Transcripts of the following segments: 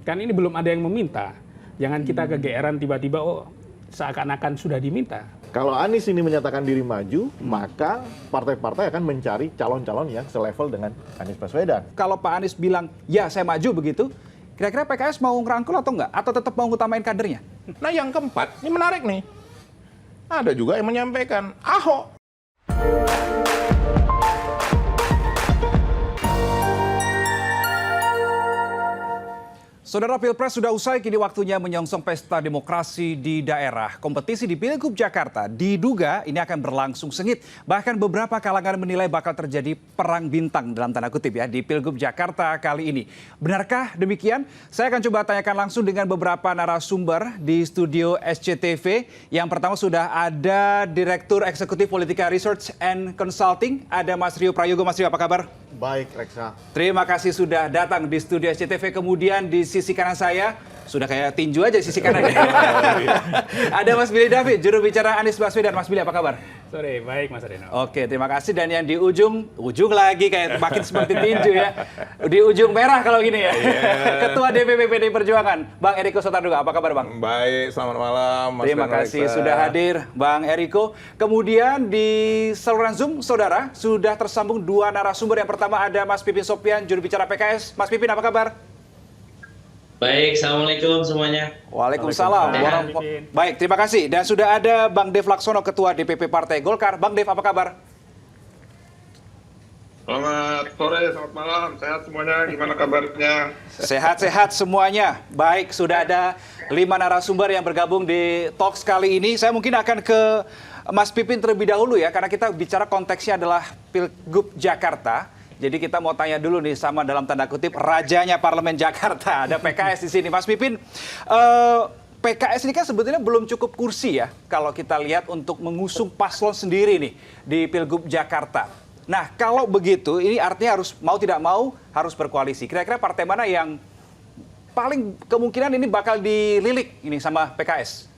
Kan ini belum ada yang meminta. Jangan kita kegeeran tiba-tiba, oh seakan-akan sudah diminta. Kalau Anies ini menyatakan diri maju, maka partai-partai akan mencari calon-calon yang selevel dengan Anies Baswedan. Kalau Pak Anies bilang, ya saya maju begitu, kira-kira PKS mau ngerangkul atau enggak? Atau tetap mau ngutamain kadernya? Nah yang keempat, ini menarik nih. Ada juga yang menyampaikan, Ahok. Saudara, Pilpres sudah usai, kini waktunya menyongsong pesta demokrasi di daerah. Kompetisi di Pilgub Jakarta diduga ini akan berlangsung sengit. Bahkan beberapa kalangan menilai bakal terjadi perang bintang dalam tanda kutip ya di Pilgub Jakarta kali ini. Benarkah demikian? Saya akan coba tanyakan langsung dengan beberapa narasumber di studio SCTV. Yang pertama sudah ada Direktur Eksekutif Politika Research and Consulting, ada Mas Rio Prayogo. Mas Rio, apa kabar? Baik, Reksa. Terima kasih sudah datang di studio SCTV. Kemudian di sisi kanan saya, sudah kayak tinju aja sisi kanan. Ada Mas Billy David, juru bicara Anies Baswedan. Mas Billy, apa kabar? Sore, baik Mas Reno. Oke, terima kasih. Dan yang di ujung lagi kayak makin seperti tinju ya. Di ujung merah kalau gini ya. Ketua DPP PDI Perjuangan, Bang Eriko Sotarduga. Apa kabar, Bang? Baik, selamat malam. Mas Terima kasih sudah hadir, Bang Eriko. Kemudian di saluran Zoom, saudara, sudah tersambung dua narasumber. Yang pertama ada Mas Pipin Sopian, juru bicara PKS. Mas Pipin, apa kabar? Baik, Assalamualaikum semuanya. Waalaikumsalam. Baik, terima kasih. Dan sudah ada Bang Dev Laksono, Ketua DPP Partai Golkar. Bang Dev, apa kabar? Selamat sore, selamat malam. Sehat semuanya, gimana kabarnya? Sehat-sehat semuanya. Baik, sudah ada 5 narasumber yang bergabung di Talks kali ini. Saya mungkin akan ke Mas Pipin terlebih dahulu ya, karena kita bicara konteksnya adalah Pilgub Jakarta. Jadi kita mau tanya dulu nih sama dalam tanda kutip rajanya Parlemen Jakarta. Ada PKS di sini. Mas Pipin, PKS ini kan sebetulnya belum cukup kursi ya kalau kita lihat untuk mengusung paslon sendiri nih di Pilgub Jakarta. Nah, kalau begitu ini artinya harus mau tidak mau harus berkoalisi. Kira-kira partai mana yang paling kemungkinan ini bakal dililik ini sama PKS?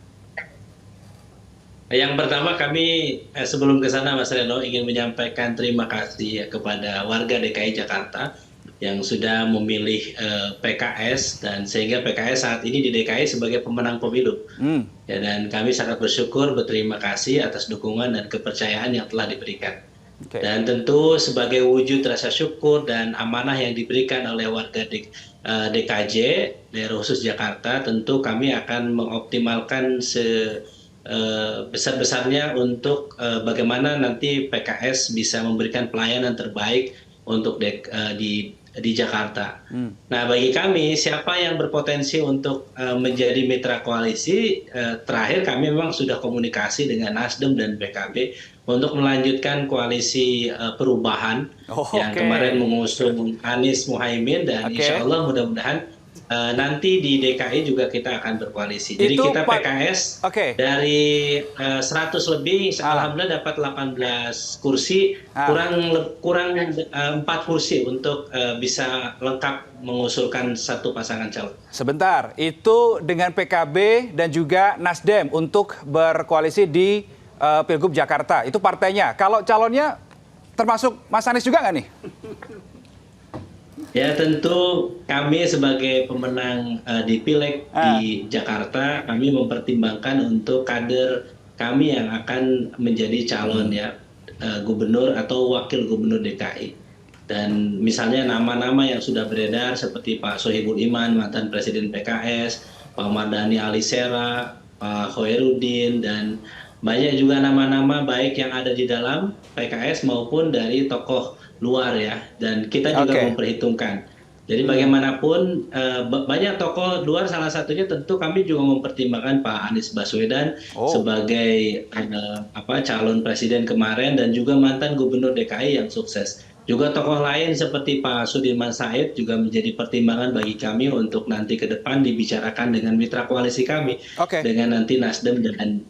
Yang pertama kami sebelum ke sana Mas Reno ingin menyampaikan terima kasih ya kepada warga DKI Jakarta yang sudah memilih PKS dan sehingga PKS saat ini di DKI sebagai pemenang pemilu. Ya, dan kami sangat bersyukur, berterima kasih atas dukungan dan kepercayaan yang telah diberikan. Dan tentu sebagai wujud rasa syukur dan amanah yang diberikan oleh warga DKJ, daerah khusus Jakarta, tentu kami akan mengoptimalkan besar-besarnya untuk bagaimana nanti PKS bisa memberikan pelayanan terbaik untuk di Jakarta. Nah, bagi kami siapa yang berpotensi untuk menjadi mitra koalisi, terakhir kami memang sudah komunikasi dengan Nasdem dan PKB untuk melanjutkan koalisi perubahan yang kemarin mengusung Anies Muhaimin dan insya Allah mudah-mudahan nanti di DKI juga kita akan berkoalisi. Jadi kita PKS dari 100 lebih, alhamdulillah dapat 18 kursi, kurang 4 kursi untuk bisa lengkap mengusulkan satu pasangan calon. Sebentar, itu dengan PKB dan juga Nasdem untuk berkoalisi di Pilgub Jakarta. Itu partainya. Kalau calonnya termasuk Mas Anies juga nggak nih? Ya tentu kami sebagai pemenang di Pileg di Jakarta, kami mempertimbangkan untuk kader kami yang akan menjadi calon ya gubernur atau wakil gubernur DKI. Dan misalnya nama-nama yang sudah beredar seperti Pak Sohibul Iman, mantan Presiden PKS, Pak Mardhani Alisera, Pak Khoirudin, dan banyak juga nama-nama baik yang ada di dalam PKS maupun dari tokoh luar ya, dan kita juga memperhitungkan. Jadi bagaimanapun banyak tokoh luar, salah satunya tentu kami juga mempertimbangkan Pak Anies Baswedan sebagai calon presiden kemarin dan juga mantan gubernur DKI yang sukses. Juga tokoh lain seperti Pak Sudirman Said juga menjadi pertimbangan bagi kami untuk nanti ke depan dibicarakan dengan mitra koalisi kami dengan nanti Nasdem dan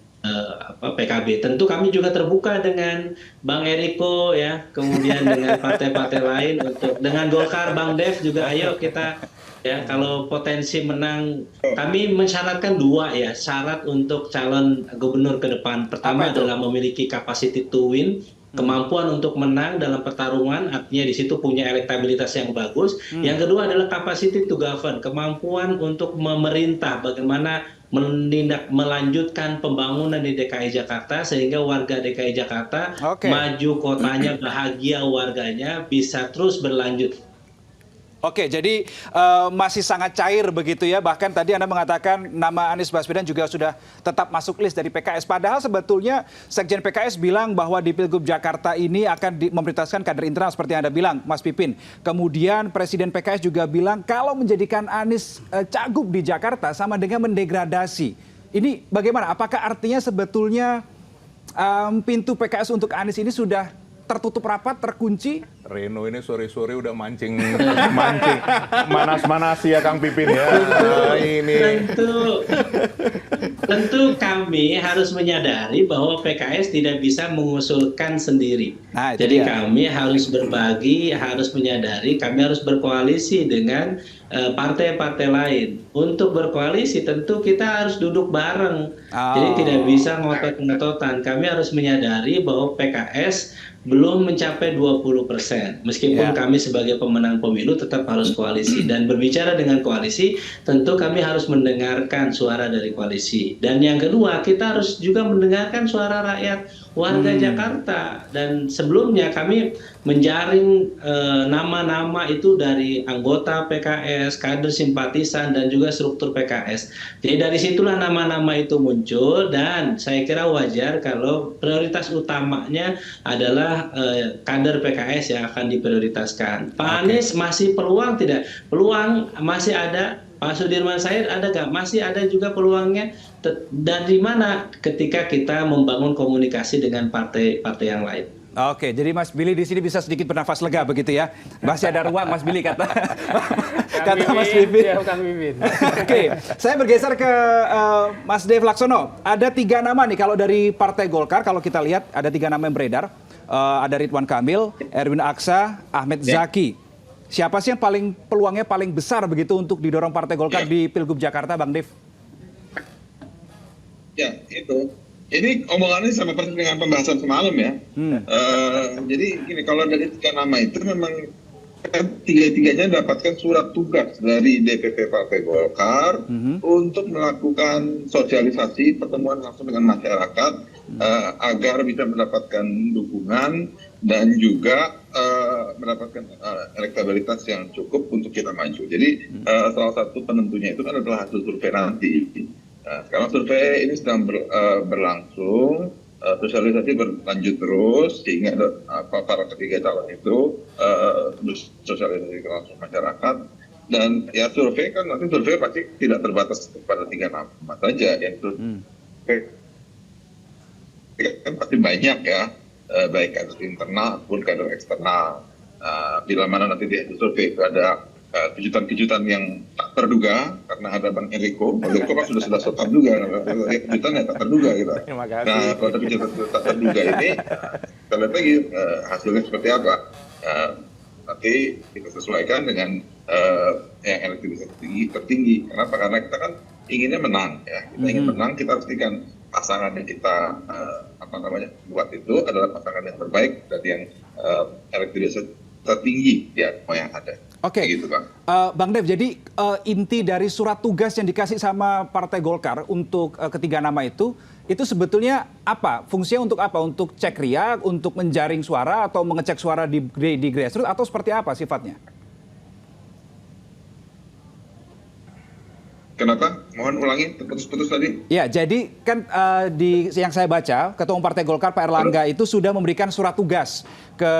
PKB. Tentu kami juga terbuka dengan Bang Eriko ya, kemudian dengan partai-partai lain untuk dengan Golkar, Bang Dev juga ayo kita ya, kalau potensi menang kami mensyaratkan 2 ya syarat untuk calon gubernur ke depan. Pertama adalah memiliki capacity to win Kemampuan untuk menang dalam pertarungan, artinya di situ punya elektabilitas yang bagus. Yang kedua adalah capacity to govern, kemampuan untuk memerintah, bagaimana melanjutkan pembangunan di DKI Jakarta sehingga warga DKI Jakarta maju kotanya, bahagia warganya, bisa terus berlanjut. Oke, jadi masih sangat cair begitu ya. Bahkan tadi Anda mengatakan nama Anies Baswedan juga sudah tetap masuk list dari PKS. Padahal sebetulnya Sekjen PKS bilang bahwa di Pilgub Jakarta ini akan memprioritaskan kader internal seperti yang Anda bilang, Mas Pipin. Kemudian Presiden PKS juga bilang kalau menjadikan Anies cagup di Jakarta sama dengan mendegradasi. Ini bagaimana? Apakah artinya sebetulnya pintu PKS untuk Anies ini sudah tertutup rapat, terkunci? Reno ini sore-sore udah mancing manas-manasi ya Kang Pipin ya. Ini Tentu kami harus menyadari bahwa PKS tidak bisa mengusulkan sendiri. Jadi kami harus berbagi, harus menyadari kami harus berkoalisi dengan partai-partai lain. Untuk berkoalisi tentu kita harus duduk bareng. Jadi tidak bisa ngotot-ngototan. Kami harus menyadari bahwa PKS belum mencapai 20%. Meskipun kami sebagai pemenang pemilu tetap harus koalisi. Dan berbicara dengan koalisi, tentu kami harus mendengarkan suara dari koalisi. Dan yang kedua, kita harus juga mendengarkan suara rakyat warga Jakarta. Dan sebelumnya kami menjaring nama-nama itu dari anggota PKS, kader simpatisan, dan juga struktur PKS. Jadi dari situlah nama-nama itu muncul, dan saya kira wajar kalau prioritas utamanya adalah kader PKS yang akan diprioritaskan. Pak Anies masih peluang tidak? Peluang masih ada. Pak Sudirman Said ada nggak? Masih ada juga peluangnya. Dari mana? Ketika kita membangun komunikasi dengan partai-partai yang lain. Oke, jadi Mas Billy di sini bisa sedikit bernafas lega begitu ya. Masih ada ruang Mas Billy kata Mas Pipin. Oke, saya bergeser ke Mas Dev Laksono. Ada 3 nama nih kalau dari Partai Golkar, kalau kita lihat ada 3 nama yang beredar. Ada Ridwan Kamil, Erwin Aksa, Ahmed Zaki. Siapa sih yang peluangnya paling besar begitu untuk didorong Partai Golkar di Pilgub Jakarta, Bang Dev? Ya, itu. Ini omongannya sama persis dengan pembahasan semalam ya. Jadi gini, kalau dari 3 nama itu memang tiga-tiganya dapatkan surat tugas dari DPP Partai Golkar untuk melakukan sosialisasi pertemuan langsung dengan masyarakat agar bisa mendapatkan dukungan dan juga mendapatkan elektabilitas yang cukup untuk kita maju. Jadi salah satu penentunya itu kan adalah hasil survei nanti. Nah, sekarang survei ini sedang berlangsung, sosialisasi berlanjut terus sehingga para ketiga calon itu sosialisasi ke langsung masyarakat. Dan ya survei kan nanti survei pasti tidak terbatas kepada 3 nama saja, yang survei kan pasti banyak ya, baik kader internal maupun kader eksternal. Bila mana nanti di survei itu ada kejutan-kejutan yang tak terduga, karena ada Bang Eriko. Bang Eriko kan sudah stop juga, kejutan yang tak terduga gitu. Nah, kalau ada kejutan tak terduga ini, kita lihat lagi hasilnya seperti apa. Nanti kita sesuaikan dengan yang elektabilitas tertinggi. Kenapa? Karena kita kan inginnya menang ya. Kita ingin menang, kita pastikan pasangan yang kita buat itu adalah pasangan yang terbaik dan yang elektabilitas tertinggi ya yang ada. Oke, gitu, Bang. Bang Dev, jadi inti dari surat tugas yang dikasih sama Partai Golkar untuk ketiga nama itu sebetulnya apa? Fungsinya untuk apa? Untuk cek riak, untuk menjaring suara, atau mengecek suara di grassroots, atau seperti apa sifatnya? Kenapa? Mohon ulangi, putus-putus tadi. Ya, jadi kan yang saya baca, Ketua Umum Partai Golkar Pak Erlangga itu sudah memberikan surat tugas ke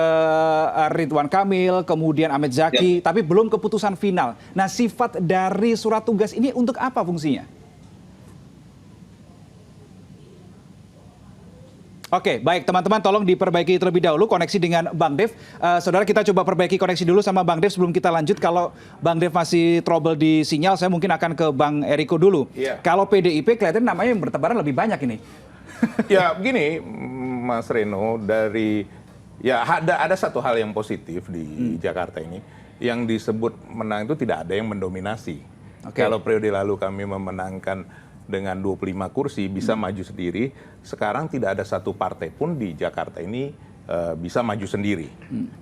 Ridwan Kamil, kemudian Ahmed Zaki, tapi belum keputusan final. Nah, sifat dari surat tugas ini untuk apa fungsinya? Oke, baik teman-teman, tolong diperbaiki terlebih dahulu koneksi dengan Bang Dev. Saudara, kita coba perbaiki koneksi dulu sama Bang Dev sebelum kita lanjut. Kalau Bang Dev masih trouble di sinyal, saya mungkin akan ke Bang Eriko dulu. Kalau PDIP kelihatan namanya yang bertebaran lebih banyak ini. Ya begini, Mas Reno, ada satu hal yang positif di Jakarta ini, yang disebut menang itu tidak ada yang mendominasi. Kalau periode lalu kami memenangkan dengan 25 kursi bisa maju sendiri, sekarang tidak ada satu partai pun di Jakarta ini bisa maju sendiri.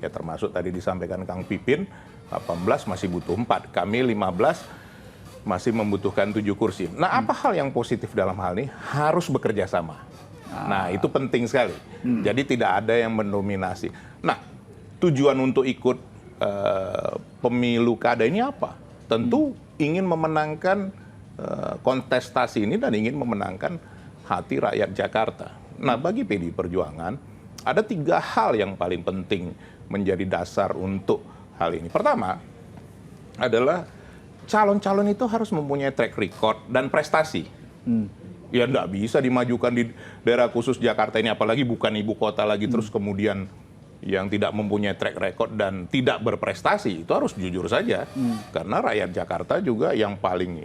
Ya termasuk tadi disampaikan Kang Pipin, 18 masih butuh 4, kami 15 masih membutuhkan 7 kursi. Nah, apa hal yang positif dalam hal ini? Harus bekerja sama. Nah, itu penting sekali. Jadi tidak ada yang mendominasi. Nah, tujuan untuk ikut pemilu kada ini apa? Tentu ingin memenangkan kontestasi ini dan ingin memenangkan hati rakyat Jakarta. Nah, bagi PDI Perjuangan, ada 3 hal yang paling penting menjadi dasar untuk hal ini. Pertama adalah calon-calon itu harus mempunyai track record dan prestasi. Ya enggak bisa dimajukan di daerah khusus Jakarta ini, apalagi bukan ibu kota lagi, terus kemudian yang tidak mempunyai track record dan tidak berprestasi. Itu harus jujur saja. Karena rakyat Jakarta juga yang paling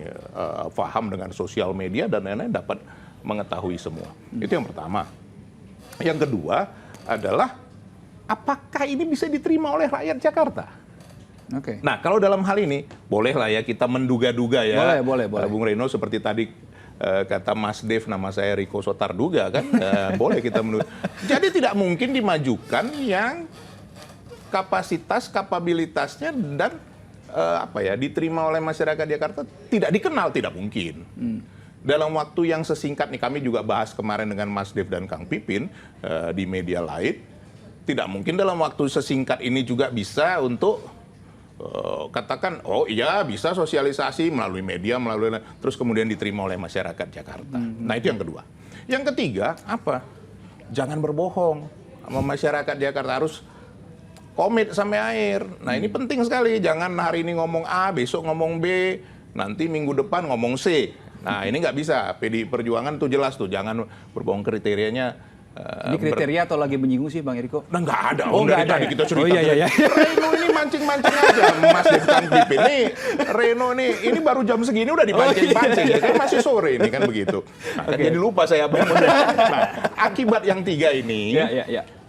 paham dengan sosial media dan lain-lain dapat mengetahui semua. Itu yang pertama. Yang kedua adalah apakah ini bisa diterima oleh rakyat Jakarta? Oke. Nah, kalau dalam hal ini, bolehlah ya kita menduga-duga ya. Boleh. Bung Reno, seperti tadi kata Mas Dev, nama saya Riko Sotarduga kan, boleh kita menduga. Jadi tidak mungkin dimajukan yang kapasitas, kapabilitasnya dan diterima oleh masyarakat Jakarta tidak dikenal, tidak mungkin. Dalam waktu yang sesingkat nih, kami juga bahas kemarin dengan Mas Dev dan Kang Pipin di media lain, tidak mungkin dalam waktu sesingkat ini juga bisa untuk katakan, oh iya bisa sosialisasi melalui media, terus kemudian diterima oleh masyarakat Jakarta. Nah, itu yang kedua. Yang ketiga, apa? Jangan berbohong sama masyarakat Jakarta, harus komit sampai akhir. Nah, ini penting sekali. Jangan hari ini ngomong A, besok ngomong B, nanti minggu depan ngomong C. Nah, ini nggak bisa. PDI Perjuangan tuh jelas tuh, jangan berbohong kriterianya. Ini kriteria atau lagi menyinggung sih Bang Eriko? Nah, nggak ada. Oh, nggak ada tadi ya? kita cerita. Oh, iya. Reno ini mancing-mancing aja, Mas Dev Kang Pipin. Nih, Reno nih, ini baru jam segini udah dipancing-pancing. Ya kan masih sore ini kan begitu. Nah, kan jadi lupa saya. Nah, akibat yang 3 ini,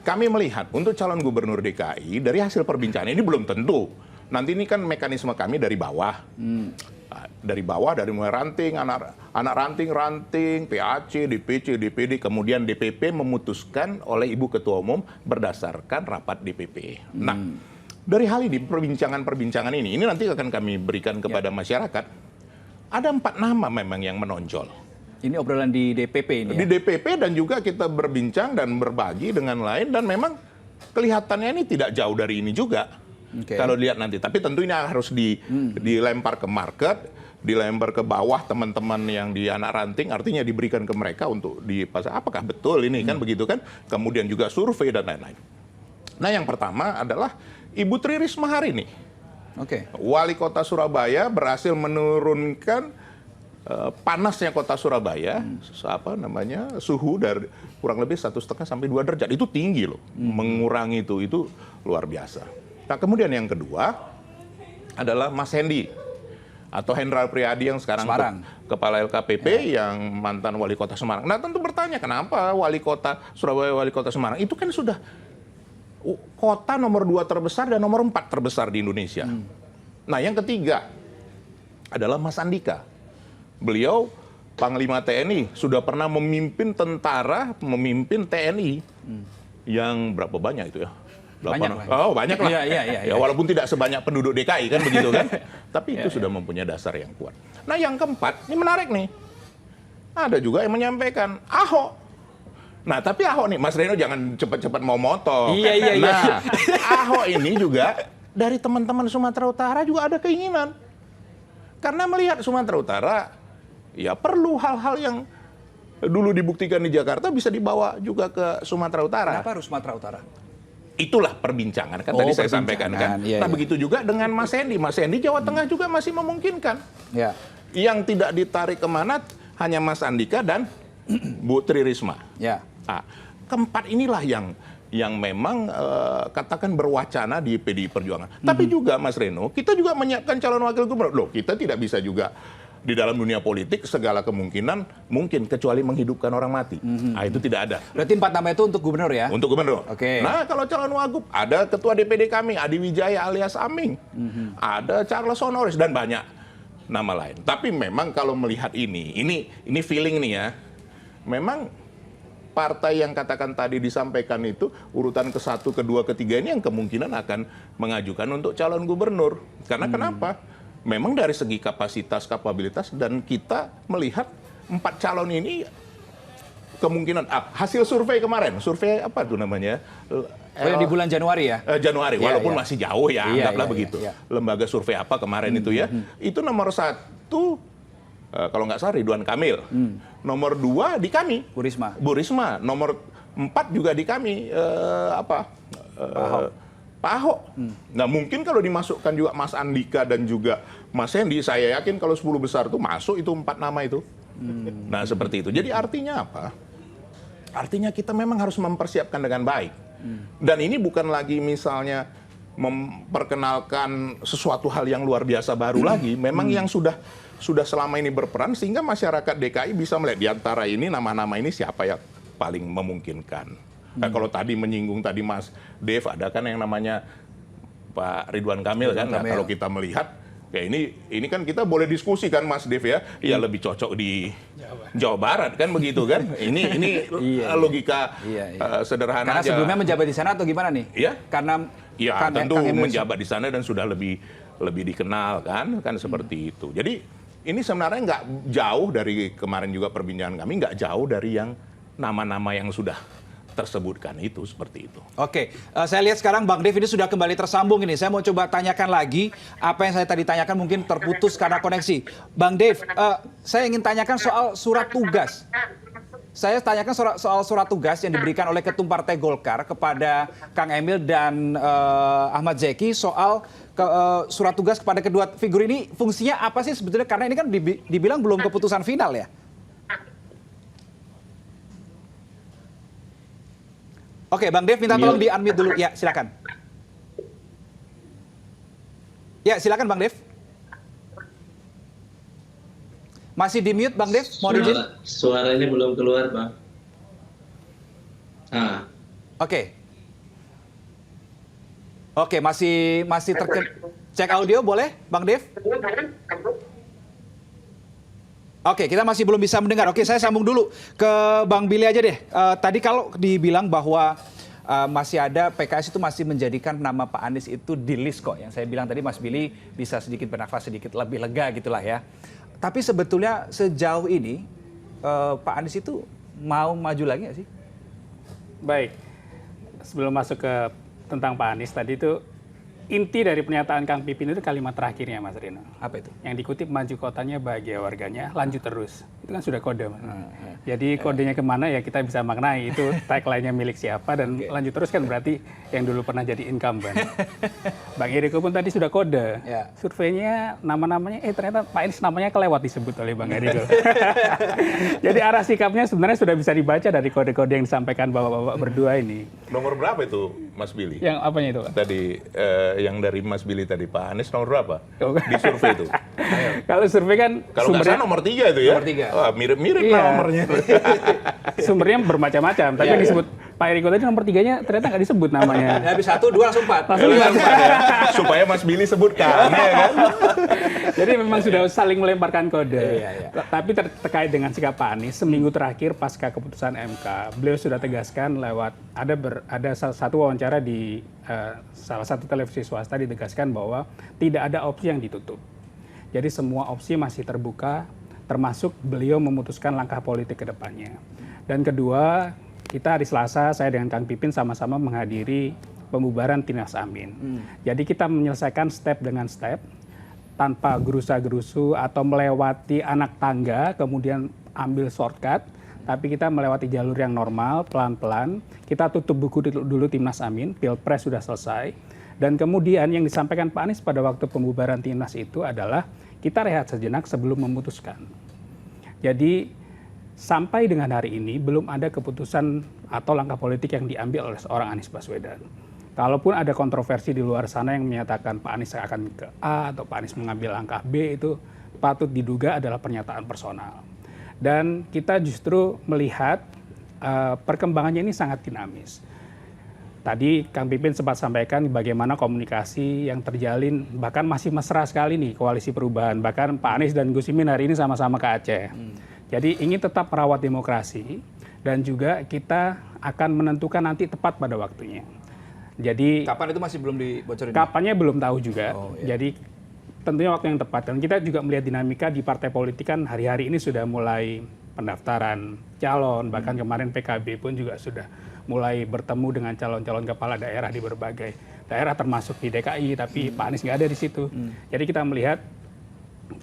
kami melihat untuk calon gubernur DKI dari hasil perbincangan ini belum tentu. Nanti ini kan mekanisme kami dari bawah. Dari bawah, dari mulai ranting, anak ranting, PAC, DPC, DPD, kemudian DPP memutuskan oleh Ibu Ketua Umum berdasarkan rapat DPP. Nah, dari hal ini, perbincangan ini nanti akan kami berikan kepada masyarakat. Ada 4 nama memang yang menonjol. Ini obrolan di DPP ini ya? Di DPP, dan juga kita berbincang dan berbagi dengan lain, dan memang kelihatannya ini tidak jauh dari ini juga. Kalau dilihat nanti, tapi tentu ini harus dilempar ke market, dilempar ke bawah teman-teman yang di anak ranting, artinya diberikan ke mereka untuk dipasang. Apakah betul ini kan begitu kan? Kemudian juga survei dan lain-lain. Nah, yang pertama adalah Ibu Tri Risma hari ini. Wali Kota Surabaya berhasil menurunkan panasnya Kota Surabaya, suhu dari kurang lebih 1,5 sampai 2 derajat. Itu tinggi loh, mengurangi itu luar biasa. Nah, kemudian yang kedua adalah Mas Hendi atau Hendra Priadi yang sekarang kepala LKPP, yang mantan wali kota Semarang. Nah, tentu bertanya kenapa wali kota Surabaya, wali kota Semarang itu kan sudah kota nomor 2 terbesar dan nomor 4 terbesar di Indonesia. Nah, yang ketiga adalah Mas Andika. Beliau Panglima TNI, sudah pernah memimpin tentara, memimpin TNI yang berapa banyak itu ya? Banyak lah. Iya. Ya, walaupun tidak sebanyak penduduk DKI kan begitu kan. Tapi itu sudah mempunyai dasar yang kuat. Nah, yang keempat, ini menarik nih. Ada juga yang menyampaikan Ahok. Nah, tapi Ahok nih, Mas Reno jangan cepat-cepat mau motong. Iya. Nah, Ahok ini juga dari teman-teman Sumatera Utara juga ada keinginan. Karena melihat Sumatera Utara, ya perlu hal-hal yang dulu dibuktikan di Jakarta bisa dibawa juga ke Sumatera Utara. Kenapa harus Sumatera Utara? Itulah perbincangan kan tadi saya sampaikan kan. Nah, begitu juga dengan Mas Hendi. Mas Hendi Jawa Tengah juga masih memungkinkan. Yang tidak ditarik kemana hanya Mas Andika dan Bu Tri Risma. Nah, keempat inilah yang memang katakan berwacana di PDI Perjuangan. Tapi juga Mas Reno, kita juga menyiapkan calon wakil gubernur. Loh, kita tidak bisa juga di dalam dunia politik segala kemungkinan mungkin, kecuali menghidupkan orang mati. Nah, itu tidak ada. Berarti 4 nama itu untuk gubernur ya? Untuk gubernur. Nah, kalau calon wagub, ada ketua DPD kami, Adi Wijaya alias Aming. Ada Charles Honoris, dan banyak nama lain. Tapi memang kalau melihat ini feeling nih ya, memang partai yang katakan tadi disampaikan itu urutan ke-1, ke-2, ke-3 ini yang kemungkinan akan mengajukan untuk calon gubernur. Karena kenapa? Memang dari segi kapasitas, kapabilitas, dan kita melihat 4 calon ini kemungkinan hasil survei kemarin, survei apa tuh namanya? yang di bulan Januari ya? Januari, Iya, walaupun iya. masih jauh ya, Iya, anggaplah iya, begitu. iya. Lembaga survei apa kemarin itu ya? Itu nomor 1, kalau nggak salah Ridwan Kamil. Nomor 2 di kami. Bu Risma. Bu Risma. Nomor 4 juga di kami. Pak Ahok. Nah mungkin kalau dimasukkan juga Mas Andika dan juga Mas Hendy, saya yakin kalau 10 besar itu masuk itu 4 nama itu. Nah seperti itu. Jadi artinya apa? Artinya kita memang harus mempersiapkan dengan baik. Dan ini bukan lagi misalnya memperkenalkan sesuatu hal yang luar biasa baru lagi. Memang yang sudah selama ini berperan sehingga masyarakat DKI bisa melihat di antara ini nama-nama ini siapa yang paling memungkinkan. Nah, kalau tadi menyinggung tadi Mas Dev, ada kan yang namanya Pak Ridwan Kamil kan. Nah, kalau kita melihat ya ini kan kita boleh diskusi kan Mas Dev ya. Ya lebih cocok di Jawa Barat kan begitu kan. Ini logika sederhana Karena aja. sebelumnya menjabat di sana atau gimana nih? Iya. Karena Ya Kang tentu Emil menjabat di sana dan sudah lebih dikenal kan seperti itu. Jadi ini sebenarnya nggak jauh dari kemarin juga perbincangan kami, nggak jauh dari yang nama-nama yang sudah tersebutkan itu seperti itu. Oke, saya lihat sekarang Bang Dev ini sudah kembali tersambung ini. Saya mau coba tanyakan lagi apa yang saya tadi tanyakan mungkin terputus karena koneksi. Bang Dev, saya ingin tanyakan soal surat tugas. Saya tanyakan soal surat tugas yang diberikan oleh Ketum Partai Golkar kepada Kang Emil dan Ahmad Zeki soal surat tugas kepada kedua figur ini fungsinya apa sih sebetulnya? Karena ini kan dibilang belum keputusan final ya. Oke, Bang Dev minta tolong di-unmute dulu. Ya, silakan. Ya, silakan Bang Dev. Masih di-mute Bang Dev? Mohon izin. Suaranya belum keluar, Bang. Oke. Oke, masih cek audio boleh, Bang Dev? Oke, kita masih belum bisa mendengar. Oke, saya sambung dulu ke Bang Billy aja deh. Tadi kalau dibilang bahwa masih ada PKS itu masih menjadikan nama Pak Anies itu di list kok. Yang saya bilang tadi Mas Billy bisa sedikit bernafas sedikit lebih lega gitulah ya. Tapi sebetulnya sejauh ini Pak Anies itu mau maju lagi nggak sih? Baik, sebelum masuk ke tentang Pak Anies tadi itu inti dari pernyataan Kang Pipin itu kalimat terakhirnya Mas Rino. Apa itu? Yang dikutip maju kotanya bahagia warganya, lanjut terus. Itu kan sudah kode. Mas. Jadi kodenya kemana ya kita bisa maknai. Itu tagline-nya milik siapa dan lanjut terus kan berarti yang dulu pernah jadi incumbent. Bang Eriko pun tadi sudah kode. Ya. Surveinya nama-namanya, ternyata Pak Anies namanya kelewat disebut oleh Bang Eriko. Jadi arah sikapnya sebenarnya sudah bisa dibaca dari kode-kode yang disampaikan bapak-bapak berdua ini. Nomor berapa itu Mas Billy? Yang apanya itu Pak? Tadi yang dari Mas Billy tadi, Pak Anies nomor berapa? Di survei itu. Kalau survei kan Kalau nggak salah nomor 3 itu ya? Nomor 3. Wah, mirip-mirip Iya. nomornya. sumbernya bermacam-macam. Tapi yang disebut Pak Eriko tadi nomor 3-nya ternyata nggak disebut namanya. Habis 1, 2 langsung 4. Langsung bilang, Supaya Mas Billy sebutkan, ya kan? Jadi memang sudah saling melemparkan kode. Iya. Tapi terkait dengan sikap Pak Anies, seminggu terakhir pasca keputusan MK, beliau sudah tegaskan lewat ada satu wawancara di salah satu televisi swasta ditegaskan bahwa tidak ada opsi yang ditutup. Jadi semua opsi masih terbuka, termasuk beliau memutuskan langkah politik ke depannya. Dan kedua, kita hari Selasa, saya dengan Kang Pipin sama-sama menghadiri pembubaran Timnas Amin. Jadi kita menyelesaikan step dengan step, tanpa gerusa-gerusu atau melewati anak tangga, kemudian ambil shortcut, tapi kita melewati jalur yang normal, pelan-pelan. Kita tutup buku dulu Timnas Amin, Pilpres sudah selesai. Dan kemudian yang disampaikan Pak Anies pada waktu pembubaran Timnas itu adalah kita rehat sejenak sebelum memutuskan. Jadi sampai dengan hari ini belum ada keputusan atau langkah politik yang diambil oleh seorang Anies Baswedan. Kalaupun ada kontroversi di luar sana yang menyatakan Pak Anies akan ke A atau Pak Anies mengambil langkah B, itu patut diduga adalah pernyataan personal. Dan kita justru melihat perkembangannya ini sangat dinamis. Tadi Kang Pipin sempat sampaikan bagaimana komunikasi yang terjalin, bahkan masih mesra sekali nih koalisi perubahan. Bahkan Pak Anies dan Gus Imin hari ini sama-sama ke Aceh. Jadi ingin tetap merawat demokrasi dan juga kita akan menentukan nanti tepat pada waktunya. Jadi Kapan itu masih belum dibocorin? kapannya belum tahu juga. Oh, iya. Jadi tentunya waktu yang tepat. Dan kita juga melihat dinamika di partai politik kan hari-hari ini sudah mulai pendaftaran calon. Bahkan kemarin PKB pun juga sudah mulai bertemu dengan calon-calon kepala daerah di berbagai daerah termasuk di DKI. Tapi Pak Anies nggak ada di situ. Jadi kita melihat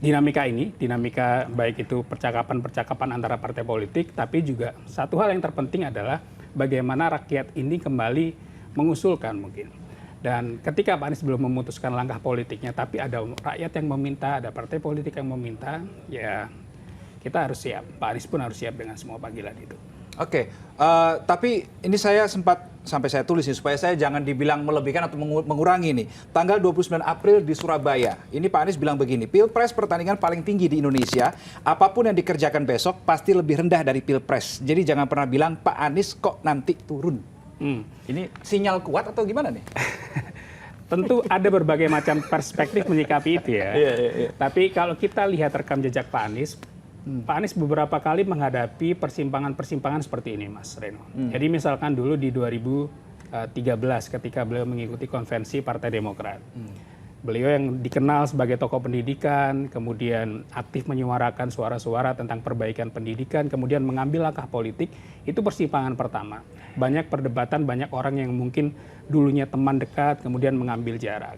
dinamika ini, dinamika baik itu percakapan-percakapan antara partai politik, tapi juga satu hal yang terpenting adalah bagaimana rakyat ini kembali mengusulkan mungkin. Dan ketika Pak Anies belum memutuskan langkah politiknya, tapi ada rakyat yang meminta, ada partai politik yang meminta, ya kita harus siap. Pak Anies pun harus siap dengan semua panggilan itu. Oke, tapi ini saya sempat sampai saya tulis nih supaya saya jangan dibilang melebihkan atau mengurangi nih. Tanggal 29 April di Surabaya, ini Pak Anies bilang begini, Pilpres pertandingan paling tinggi di Indonesia, apapun yang dikerjakan besok pasti lebih rendah dari Pilpres. Jadi jangan pernah bilang Pak Anies kok nanti turun. Ini sinyal kuat atau gimana nih? Tentu ada berbagai macam perspektif menyikapi itu ya. Tapi kalau kita lihat rekam jejak Pak Anies beberapa kali menghadapi persimpangan-persimpangan seperti ini, Mas Reno. Jadi misalkan dulu di 2013 ketika beliau mengikuti konvensi Partai Demokrat. Beliau yang dikenal sebagai tokoh pendidikan, kemudian aktif menyuarakan suara-suara tentang perbaikan pendidikan, kemudian mengambil langkah politik, itu persimpangan pertama. Banyak perdebatan, banyak orang yang mungkin dulunya teman dekat, kemudian mengambil jarak.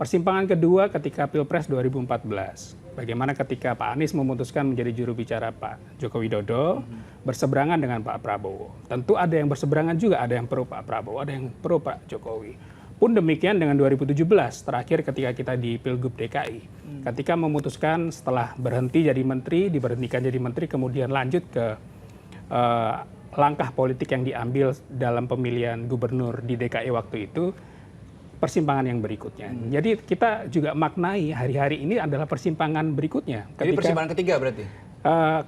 Persimpangan kedua ketika Pilpres 2014. Bagaimana ketika Pak Anies memutuskan menjadi juru bicara Pak Joko Widodo, berseberangan dengan Pak Prabowo. Tentu ada yang berseberangan juga, ada yang pro Pak Prabowo, ada yang pro Pak Jokowi. Pun demikian dengan 2017, terakhir ketika kita di Pilgub DKI. Ketika memutuskan setelah berhenti jadi menteri, diberhentikan jadi menteri, kemudian lanjut ke langkah politik yang diambil dalam pemilihan gubernur di DKI waktu itu, persimpangan yang berikutnya. Jadi kita juga maknai hari-hari ini adalah persimpangan berikutnya. Jadi persimpangan ketiga berarti?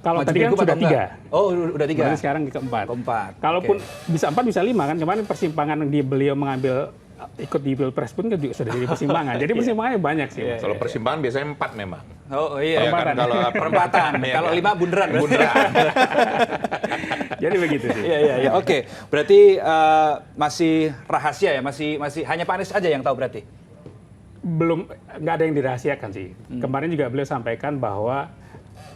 Kalau Maju tadi kan Pilgub sudah atau enggak? 3. Oh, udah 3. Berarti sekarang keempat. Keempat. Kalaupun bisa 4 bisa 5 kan. Kemarin persimpangan di beliau mengambil ikut di Pilpres pun juga sudah jadi persimpangan. Jadi persimpangannya banyak sih. Kalau persimpangan biasanya 4 memang. Oh iya, Perempatan. kalau perempatan. Kalau 5 bunderan. Jadi begitu sih. Iya. Oke, berarti masih rahasia ya, masih hanya Pak Anies aja yang tahu berarti. Belum, nggak ada yang dirahasiakan sih. Kemarin juga beliau sampaikan bahwa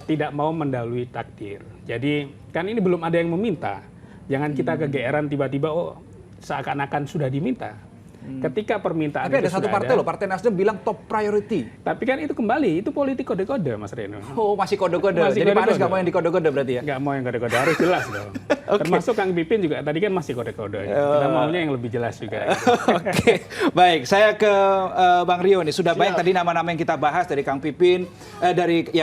tidak mau mendahului takdir. Jadi kan ini belum ada yang meminta. Jangan kita kegeeran tiba-tiba seakan-akan sudah diminta. Ketika permintaan Tapi ada itu satu sudah partai loh, Partai Nasdem bilang top priority. Tapi kan itu kembali, itu politik kode-kode, Mas Reno. Oh, masih kode-kode. Masih Jadi Pak Anies kode-kode. nggak mau yang dikode-kode berarti ya? Nggak mau yang kode-kode, harus jelas dong. Termasuk Kang Pipin juga, tadi kan masih kode-kode. Kita maunya yang lebih jelas juga. Oke, baik. Saya ke Bang Rio nih. Sudah banyak tadi nama-nama yang kita bahas dari Kang Pipin,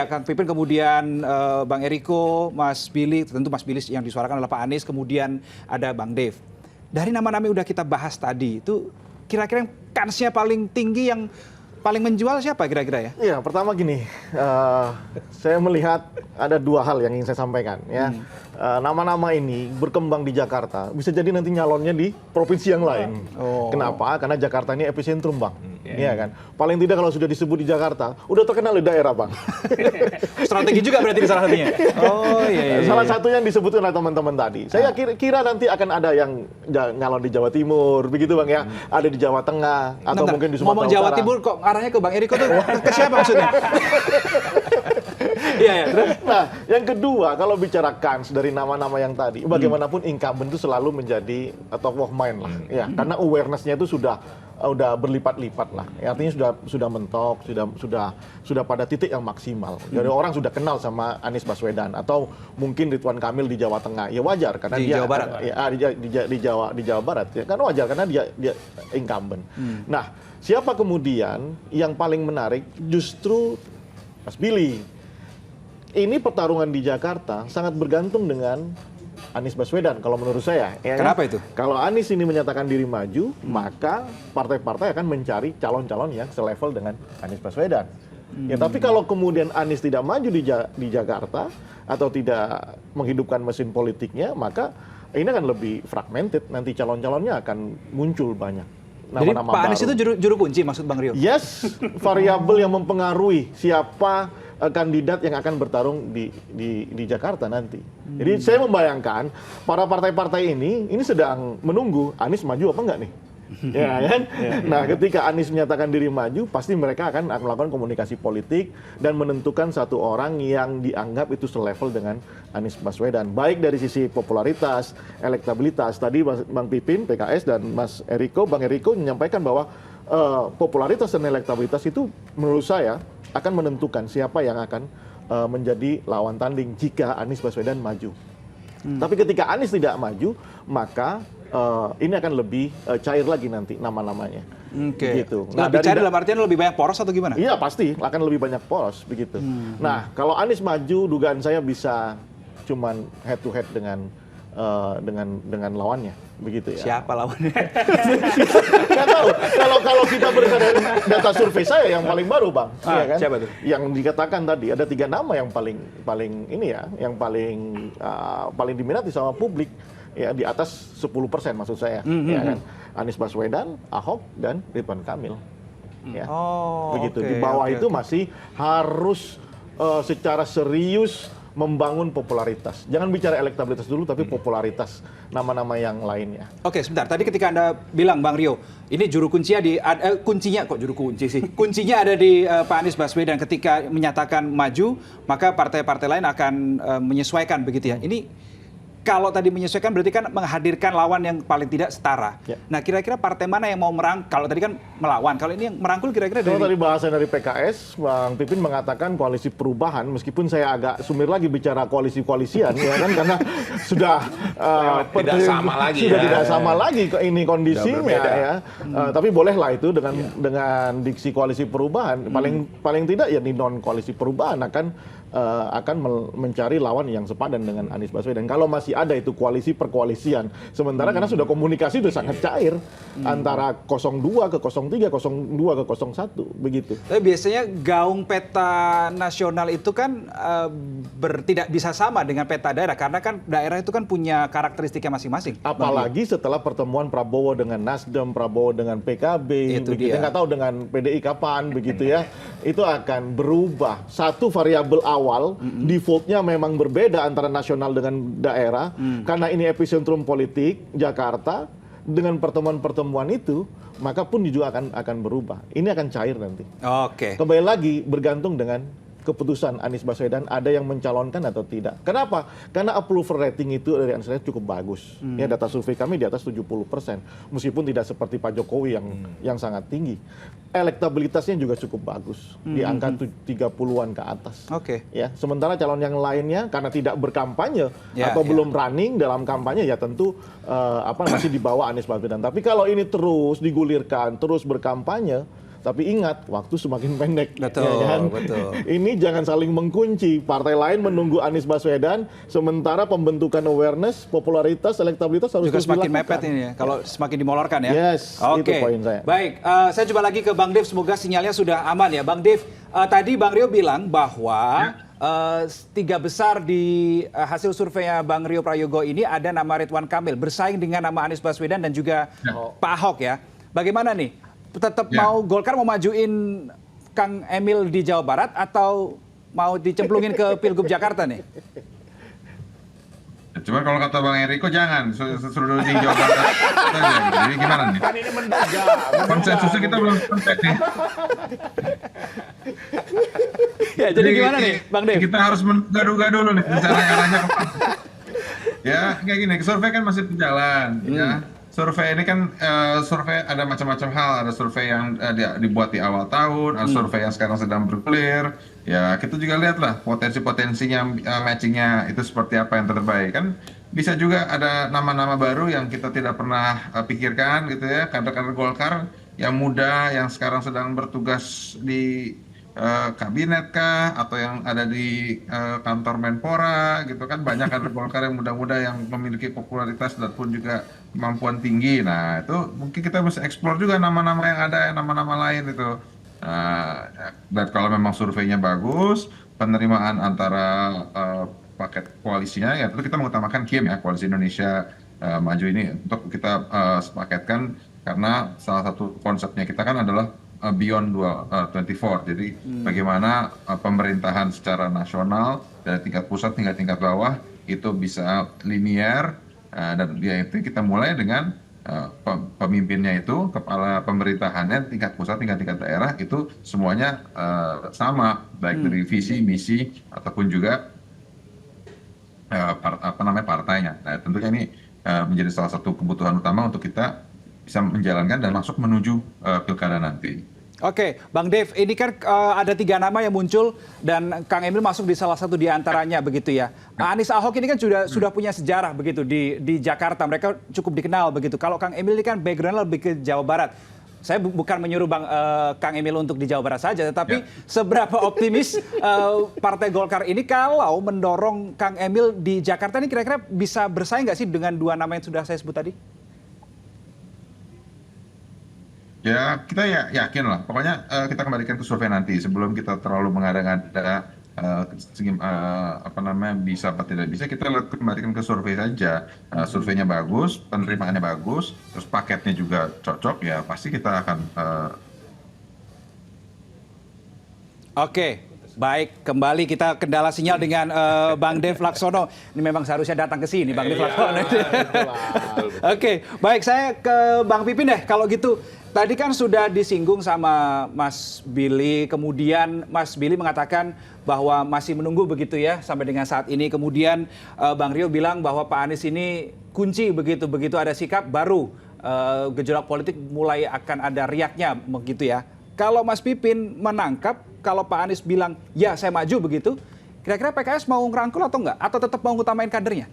Kang Pipin, kemudian Bang Eriko, Mas Billy, tentu Mas Billy yang disuarakan adalah Pak Anies, kemudian ada Bang Dev. Dari nama-nama yang udah kita bahas tadi, itu kira-kira yang kansnya paling tinggi, yang paling menjual siapa kira-kira ya? Iya, pertama gini, saya melihat ada 2 hal yang ingin saya sampaikan ya. Nama-nama ini berkembang di Jakarta, bisa jadi nanti nyalonnya di provinsi yang lain. Kenapa? Karena Jakarta ini epicentrum, Bang. Iya kan? Paling tidak kalau sudah disebut di Jakarta, udah terkenal di daerah, Bang. Strategi juga berarti di salah satunya. Oh iya. Salah satu yang disebutkan oleh teman-teman tadi. Saya kira nanti akan ada yang nyalon di Jawa Timur, begitu Bang ya. Ada di Jawa Tengah, atau Bentar, mungkin di Sumatera ngomong Jawa Utara. Timur kok arahnya ke Bang Eriko tuh ke siapa maksudnya? Iya, terus. Nah, yang kedua, kalau bicara kans dari nama-nama yang tadi, bagaimanapun incumbent itu selalu menjadi top of mind lah, ya, karena awareness-nya itu sudah berlipat-lipat lah. Ya, artinya sudah mentok, sudah pada titik yang maksimal. Jadi orang sudah kenal sama Anies Baswedan atau mungkin Ridwan Kamil di Jawa Tengah. Ya wajar karena Di dia Jawa Barat. di Jawa Barat ya. Kan wajar karena dia incumbent. Nah, siapa kemudian yang paling menarik? Justru Mas Billy. Ini pertarungan di Jakarta sangat bergantung dengan Anies Baswedan kalau menurut saya. Ya Kenapa kan? itu? Kalau Anies ini menyatakan diri maju, maka partai-partai akan mencari calon-calon yang selevel dengan Anies Baswedan. Ya, tapi kalau kemudian Anies tidak maju di Jakarta atau tidak menghidupkan mesin politiknya, maka ini akan lebih fragmented. Nanti calon-calonnya akan muncul banyak. Jadi Nama-nama Pak Anies baru. itu juru kunci maksud Bang Rio? Yes, variabel yang mempengaruhi siapa kandidat yang akan bertarung di Jakarta nanti. Jadi saya membayangkan para partai-partai ini sedang menunggu Anies maju apa enggak nih. Ya kan? Nah, ketika Anies menyatakan diri maju, pasti mereka akan melakukan komunikasi politik dan menentukan satu orang yang dianggap itu selevel dengan Anies Baswedan. Baik dari sisi popularitas, elektabilitas. Tadi Bang Pipin, PKS, dan Bang Eriko menyampaikan bahwa popularitas dan elektabilitas itu menurut saya akan menentukan siapa yang akan menjadi lawan tanding jika Anies Baswedan maju. Tapi ketika Anies tidak maju, maka ini akan lebih cair lagi nanti nama-namanya. Oke. Gitu. Lebih cair dalam artian lebih banyak poros atau gimana? Iya pasti akan lebih banyak poros begitu. Nah kalau Anies maju, dugaan saya bisa cuman head to head dengan lawannya, begitu ya. Siapa lawannya? Nggak tahu. Kalau kita berdasarkan data survei saya yang paling baru, Bang, ya kan? Siapa tuh? Yang dikatakan tadi ada 3 nama yang paling ini ya, yang paling diminati sama publik. Ya, di atas 10% maksud saya, ya kan? Anies Baswedan, Ahok, dan Ridwan Kamil. Ya. Begitu. Di bawah itu masih harus secara serius membangun popularitas. Jangan bicara elektabilitas dulu, tapi popularitas nama-nama yang lainnya. Oke, sebentar. Tadi ketika Anda bilang, Bang Rio, ini juru kuncinya kuncinya kok juru kunci sih. Kuncinya ada di Pak Anies Baswedan. Ketika menyatakan maju, maka partai-partai lain akan menyesuaikan begitu ya. Ini kalau tadi menyesuaikan berarti kan menghadirkan lawan yang paling tidak setara. Ya. Nah, kira-kira partai mana yang mau merangkul? Kalau tadi kan melawan, kalau ini yang merangkul kira-kira Kalau dari... tadi bahasan dari PKS, Bang Pipin mengatakan koalisi perubahan, meskipun saya agak sumir lagi bicara koalisi-koalisian, ya kan, karena sudah tidak sama lagi sudah ya. tidak sama lagi ini kondisinya berbeda. ya. Tapi bolehlah itu dengan diksi koalisi perubahan, paling tidak ya di non koalisi perubahan akan mencari lawan yang sepadan dengan Anies Baswedan. Kalau masih ada itu koalisi perkoalisian. Sementara karena sudah komunikasi sudah sangat cair antara 02 ke 03, 02 ke 01 begitu. Tapi biasanya gaung peta nasional itu kan tidak bisa sama dengan peta daerah karena kan daerah itu kan punya karakteristiknya masing-masing. Apalagi setelah pertemuan Prabowo dengan Nasdem, Prabowo dengan PKB, Itu begitu. dia. Nggak tahu dengan PDI kapan begitu ya. Itu akan berubah. Satu variabel awal, defaultnya memang berbeda antara nasional dengan daerah. Karena ini epicentrum politik Jakarta, dengan pertemuan-pertemuan itu, maka pun juga akan berubah. Ini akan cair nanti. Oke. Kembali lagi bergantung dengan keputusan Anies Baswedan ada yang mencalonkan atau tidak. Kenapa? Karena approval rating itu dari Anies Baswedan cukup bagus. Ya, data survei kami di atas 70%. Meskipun tidak seperti Pak Jokowi yang sangat tinggi. Elektabilitasnya juga cukup bagus. Di angka 30-an ke atas. Oke. Ya, sementara calon yang lainnya karena tidak berkampanye Ya, atau ya. belum running dalam kampanye ya tentu masih di bawah Anies Baswedan. Tapi kalau ini terus digulirkan, terus berkampanye, tapi ingat, waktu semakin pendek. Betul, betul. Ini jangan saling mengkunci. Partai lain menunggu Anies Baswedan, sementara pembentukan awareness, popularitas, elektabilitas harus Juga terus semakin dilakukan. mepet ini ya, kalau semakin dimolorkan ya. Yes, Oke. itu poin saya. Baik, saya coba lagi ke Bang Dev, semoga sinyalnya sudah aman ya. Bang Dev, tadi Bang Rio bilang bahwa 3 besar di hasil surveinya Bang Rio Prayogo ini ada nama Ridwan Kamil, bersaing dengan nama Anies Baswedan dan juga Pak Ahok ya. Bagaimana nih? Tetap mau Golkar mau majuin Kang Emil di Jawa Barat atau mau dicemplungin ke Pilgub Jakarta nih? Cuma kalau kata Bang Eriko jangan, suruh dulu di Jawa Barat saja. Jadi gimana nih? Kan ini menduga. Konsensusnya kita belum sampai nih. Ya, jadi gimana nih, Bang Dev? Kita harus menduga dulu nih, bicara arahnya kemana. Ya, kayak gini, survei kan masih berjalan, ya. Survei ini kan survei ada macam-macam hal, ada survei yang dibuat di awal tahun, ada survei yang sekarang sedang bergulir. Ya, kita juga lihatlah potensi-potensinya, matchingnya itu seperti apa yang terbaik. Kan bisa juga ada nama-nama baru yang kita tidak pernah pikirkan gitu ya, kader-kader Golkar yang muda, yang sekarang sedang bertugas di kabinet kah, atau yang ada di kantor Menpora gitu kan, banyak kader Golkar yang muda-muda yang memiliki popularitas dan pun juga kemampuan tinggi. Nah itu mungkin kita bisa eksplor juga nama-nama yang ada, nama-nama lain itu. Dan kalau memang surveinya bagus, penerimaan antara paket koalisinya, ya tentu kita mengutamakan KIM ya, Koalisi Indonesia Maju ini untuk kita sepaketkan, karena salah satu konsepnya kita kan adalah beyond 24. Jadi bagaimana pemerintahan secara nasional dari tingkat pusat hingga tingkat bawah itu bisa linear, dan dia itu kita mulai dengan pemimpinnya itu, kepala pemerintahannya tingkat pusat hingga tingkat daerah itu semuanya sama, baik dari visi, misi ataupun juga partainya. Nah, tentunya ini menjadi salah satu kebutuhan utama untuk kita bisa menjalankan dan masuk menuju pilkada nanti. Oke, Bang Dev, ini kan ada 3 nama yang muncul dan Kang Emil masuk di salah satu di antaranya begitu ya. Anies Ahok ini kan sudah punya sejarah begitu di Jakarta, mereka cukup dikenal begitu. Kalau Kang Emil ini kan background lebih ke Jawa Barat. Saya bukan menyuruh Kang Emil untuk di Jawa Barat saja, tetapi seberapa optimis Partai Golkar ini kalau mendorong Kang Emil di Jakarta ini kira-kira bisa bersaing nggak sih dengan 2 nama yang sudah saya sebut tadi? Ya, kita yakin lah. Pokoknya kita kembalikan ke survei nanti sebelum kita terlalu mengada-ngada bisa apa tidak bisa, kita kembalikan ke survei saja. Surveinya bagus, penerimaannya bagus, terus paketnya juga cocok, ya pasti kita akan. Oke. Baik, kembali kita kendala sinyal dengan Bang Dev Laksono. Ini memang seharusnya datang ke sini, Bang Dev Laksono. Oke, baik, saya ke Bang Pipin deh. Kalau gitu, tadi kan sudah disinggung sama Mas Billy, kemudian Mas Billy mengatakan bahwa masih menunggu begitu ya sampai dengan saat ini. Kemudian Bang Rio bilang bahwa Pak Anies ini kunci begitu ada sikap baru gejolak politik mulai akan ada riaknya begitu ya. Kalau Mas Pipin menangkap, kalau Pak Anies bilang, ya saya maju begitu, kira-kira PKS mau ngerangkul atau enggak? Atau tetap mau ngutamain kadernya?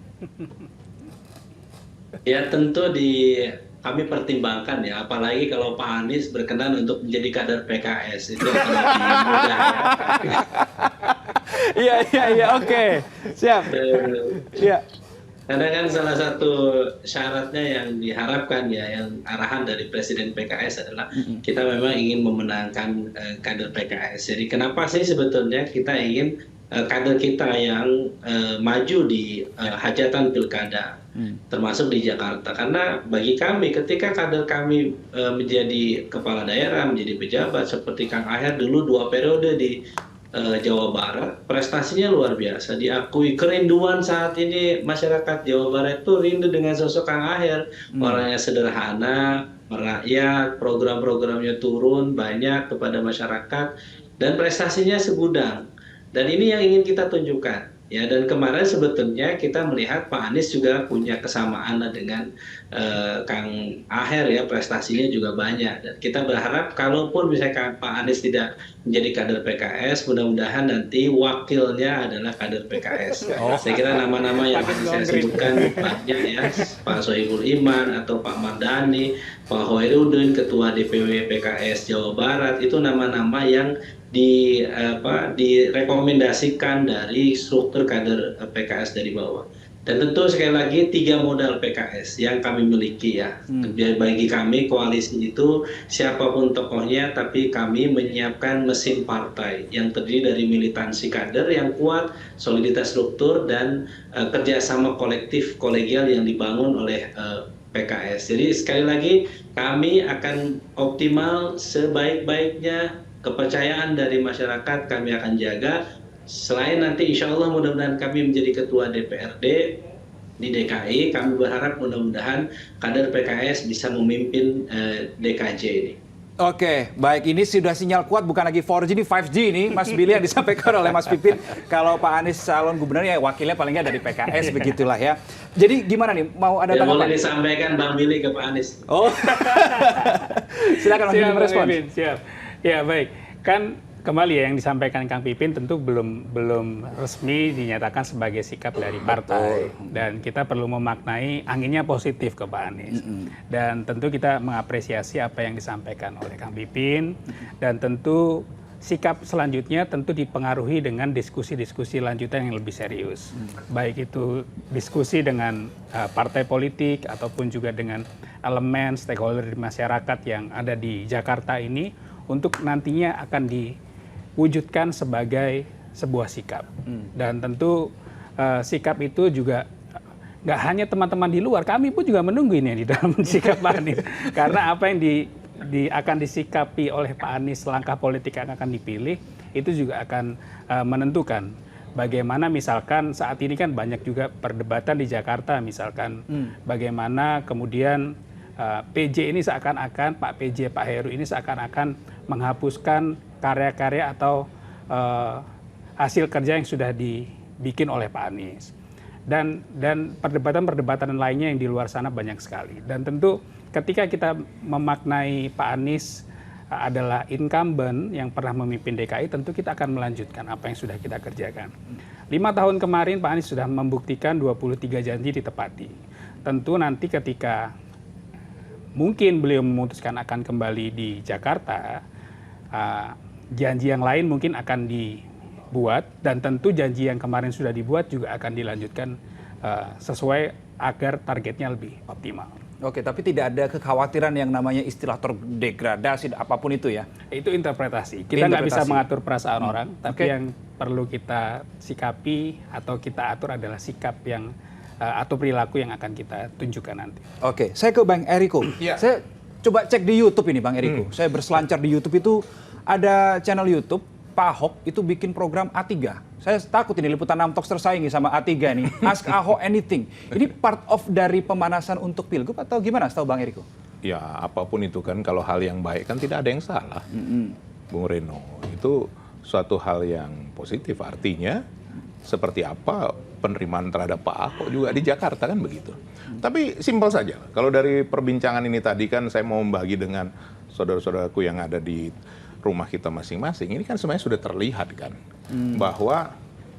Ya tentu kami pertimbangkan ya, apalagi kalau Pak Anies berkenan untuk menjadi kader PKS, itu akan lebih mudah ya. Iya, oke. Siap. Iya. Karena kan salah satu syaratnya yang diharapkan ya, yang arahan dari Presiden PKS adalah kita memang ingin memenangkan kader PKS. Jadi kenapa sih sebetulnya kita ingin kader kita yang maju di hajatan pilkada, termasuk di Jakarta. Karena bagi kami ketika kader kami menjadi kepala daerah, menjadi pejabat seperti Kang Aher dulu 2 periode di Jawa Barat, prestasinya luar biasa, diakui. Kerinduan saat ini masyarakat Jawa Barat itu rindu dengan sosok Kang Aher. Orangnya sederhana, merakyat, program-programnya turun banyak kepada masyarakat, dan prestasinya segudang. Dan ini yang ingin kita tunjukkan. Ya, dan kemarin sebetulnya kita melihat Pak Anies juga punya kesamaan dengan Kang Aher ya, prestasinya juga banyak. Dan kita berharap kalaupun misalkan Pak Anies tidak menjadi kader PKS, mudah-mudahan nanti wakilnya adalah kader PKS. Saya kira nama-nama yang saya sebutkan banyak ya, Pak Sohibul Iman atau Pak Mardani, Pak Hoirudin, Ketua DPW PKS Jawa Barat, itu nama-nama yang direkomendasikan dari struktur kader PKS dari bawah. Dan tentu sekali lagi 3 modal PKS yang kami miliki ya. Bagi kami koalisi itu siapapun tokohnya, tapi kami menyiapkan mesin partai yang terdiri dari militansi kader yang kuat, soliditas struktur, dan kerjasama kolektif kolegial yang dibangun oleh PKS. Jadi sekali lagi kami akan optimal sebaik-baiknya. Kepercayaan dari masyarakat kami akan jaga. Selain nanti insya Allah mudah-mudahan kami menjadi ketua DPRD di DKI, kami berharap mudah-mudahan kader PKS bisa memimpin DKJ ini. Oke, baik, ini sudah sinyal kuat, bukan lagi 4G, ini 5G ini, Mas Billy yang disampaikan oleh Mas Pipin. Kalau Pak Anies calon gubernur ya wakilnya paling nggak dari PKS, begitulah ya. Jadi gimana nih, mau ada tanggapan? Boleh disampaikan Bang Billy ke Pak Anies. Oh, silakan Mas Billy merespon. Siap. Ya baik, kan kembali ya yang disampaikan Kang Pipin tentu belum resmi dinyatakan sebagai sikap dari partai. Dan kita perlu memaknai anginnya positif ke Pak Anies. Dan tentu kita mengapresiasi apa yang disampaikan oleh Kang Pipin. Dan tentu sikap selanjutnya tentu dipengaruhi dengan diskusi-diskusi lanjutan yang lebih serius. Baik itu diskusi dengan partai politik ataupun juga dengan elemen stakeholder di masyarakat yang ada di Jakarta ini, untuk nantinya akan diwujudkan sebagai sebuah sikap. Dan tentu sikap itu juga nggak hanya teman-teman di luar, kami pun juga menunggu ini di dalam sikap Pak Anies. Karena apa yang akan disikapi oleh Pak Anies langkah politik yang akan dipilih itu juga akan menentukan bagaimana misalkan saat ini kan banyak juga perdebatan di Jakarta misalkan bagaimana kemudian PJ ini seakan-akan Pak PJ Pak Heru ini seakan-akan menghapuskan karya-karya atau hasil kerja yang sudah dibikin oleh Pak Anies. Dan perdebatan-perdebatan lainnya yang di luar sana banyak sekali. Dan tentu ketika kita memaknai Pak Anies adalah incumbent yang pernah memimpin DKI, tentu kita akan melanjutkan apa yang sudah kita kerjakan. 5 tahun kemarin Pak Anies sudah membuktikan 23 janji ditepati. Tentu nanti ketika mungkin beliau memutuskan akan kembali di Jakarta, janji yang lain mungkin akan dibuat, dan tentu janji yang kemarin sudah dibuat juga akan dilanjutkan sesuai agar targetnya lebih optimal. Oke, tapi tidak ada kekhawatiran yang namanya istilah terdegradasi, apapun itu ya? Itu interpretasi. Kita nggak bisa mengatur perasaan orang, tapi yang perlu kita sikapi atau kita atur adalah sikap yang atau perilaku yang akan kita tunjukkan nanti. Oke, saya ke Bang Eriko. Saya coba cek di YouTube ini Bang Eriko. Saya berselancar di YouTube itu ada channel YouTube Pak Ahok itu bikin program A3. Saya takut ini Liputan 6 Talks tersaingi sama A3 nih. Ask Ahok Anything. Ini part of dari pemanasan untuk Pilgub atau gimana setahu Bang Eriko? Ya apapun itu kan kalau hal yang baik kan tidak ada yang salah. Bung Reno, itu suatu hal yang positif. Artinya seperti apa penerimaan terhadap Pak Ahok juga di Jakarta kan begitu. Tapi simpel saja. Kalau dari perbincangan ini tadi kan saya mau membagi dengan saudara-saudaraku yang ada di rumah kita masing-masing. Ini kan sebenarnya sudah terlihat kan bahwa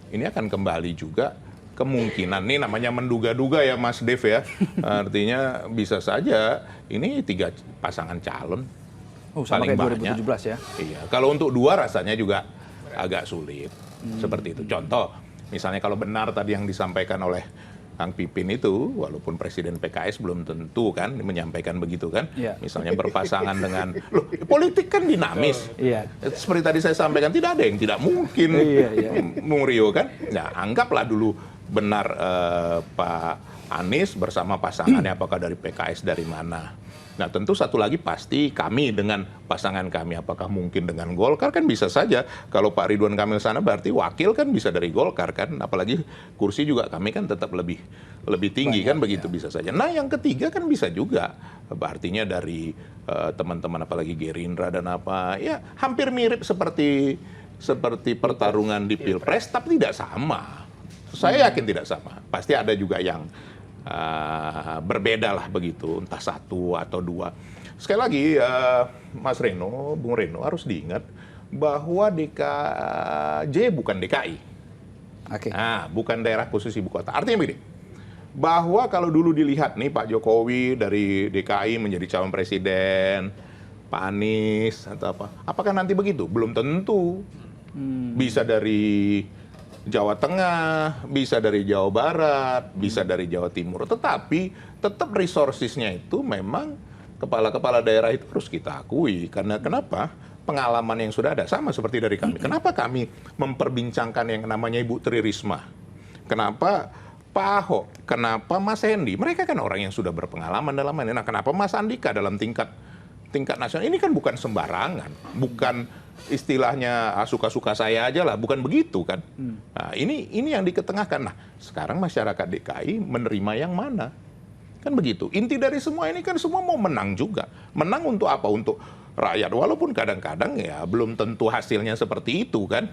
ini akan kembali juga kemungkinan, ini namanya menduga-duga ya Mas Dev ya. Artinya bisa saja ini 3 pasangan calon. Sama paling kayak banyak. 2017 ya. Iya, kalau untuk 2 rasanya juga agak sulit. Seperti itu. Contoh, misalnya kalau benar tadi yang disampaikan oleh Kang Pipin itu, walaupun Presiden PKS belum tentu kan menyampaikan begitu kan. Iya. Misalnya berpasangan dengan, loh politik kan dinamis. Iya. Seperti tadi saya sampaikan, tidak ada yang tidak mungkin. Bung Rio kan. Nah, anggaplah dulu benar Pak Anies bersama pasangannya, apakah dari PKS, dari mana. Nah tentu satu lagi pasti kami dengan pasangan kami, apakah mungkin dengan Golkar kan bisa saja. Kalau Pak Ridwan Kamil sana berarti wakil kan bisa dari Golkar kan. Apalagi kursi juga kami kan tetap lebih tinggi kan begitu bisa saja. Nah yang ketiga kan bisa juga. Artinya dari teman-teman apalagi Gerindra dan apa. Ya hampir mirip seperti pertarungan di Pilpres tapi tidak sama. Saya yakin tidak sama. Pasti ada juga yang berbeda lah begitu, entah 1 atau 2. Sekali lagi, Mas Reno, Bung Reno harus diingat bahwa DKJ bukan DKI. Nah, bukan daerah khusus ibu kota. Artinya begini, bahwa kalau dulu dilihat nih Pak Jokowi dari DKI menjadi calon presiden, Pak Anies atau apa, apakah nanti begitu? Belum tentu. Bisa dari Jawa Tengah, bisa dari Jawa Barat, bisa dari Jawa Timur. Tetapi tetap resourcesnya itu memang kepala-kepala daerah itu harus kita akui. Karena kenapa? Pengalaman yang sudah ada. Sama seperti dari kami. Kenapa kami memperbincangkan yang namanya Ibu Tri Risma? Kenapa Pak Ahok? Kenapa Mas Hendy? Mereka kan orang yang sudah berpengalaman dalam ini. Nah, kenapa Mas Andika dalam tingkat nasional? Ini kan bukan sembarangan. Bukan istilahnya suka-suka saya aja lah, bukan begitu kan. Nah, ini yang diketengahkan. Nah, sekarang masyarakat DKI menerima yang mana? Kan begitu. Inti dari semua ini kan semua mau menang juga. Menang untuk apa? Untuk rakyat. Walaupun kadang-kadang ya belum tentu hasilnya seperti itu kan.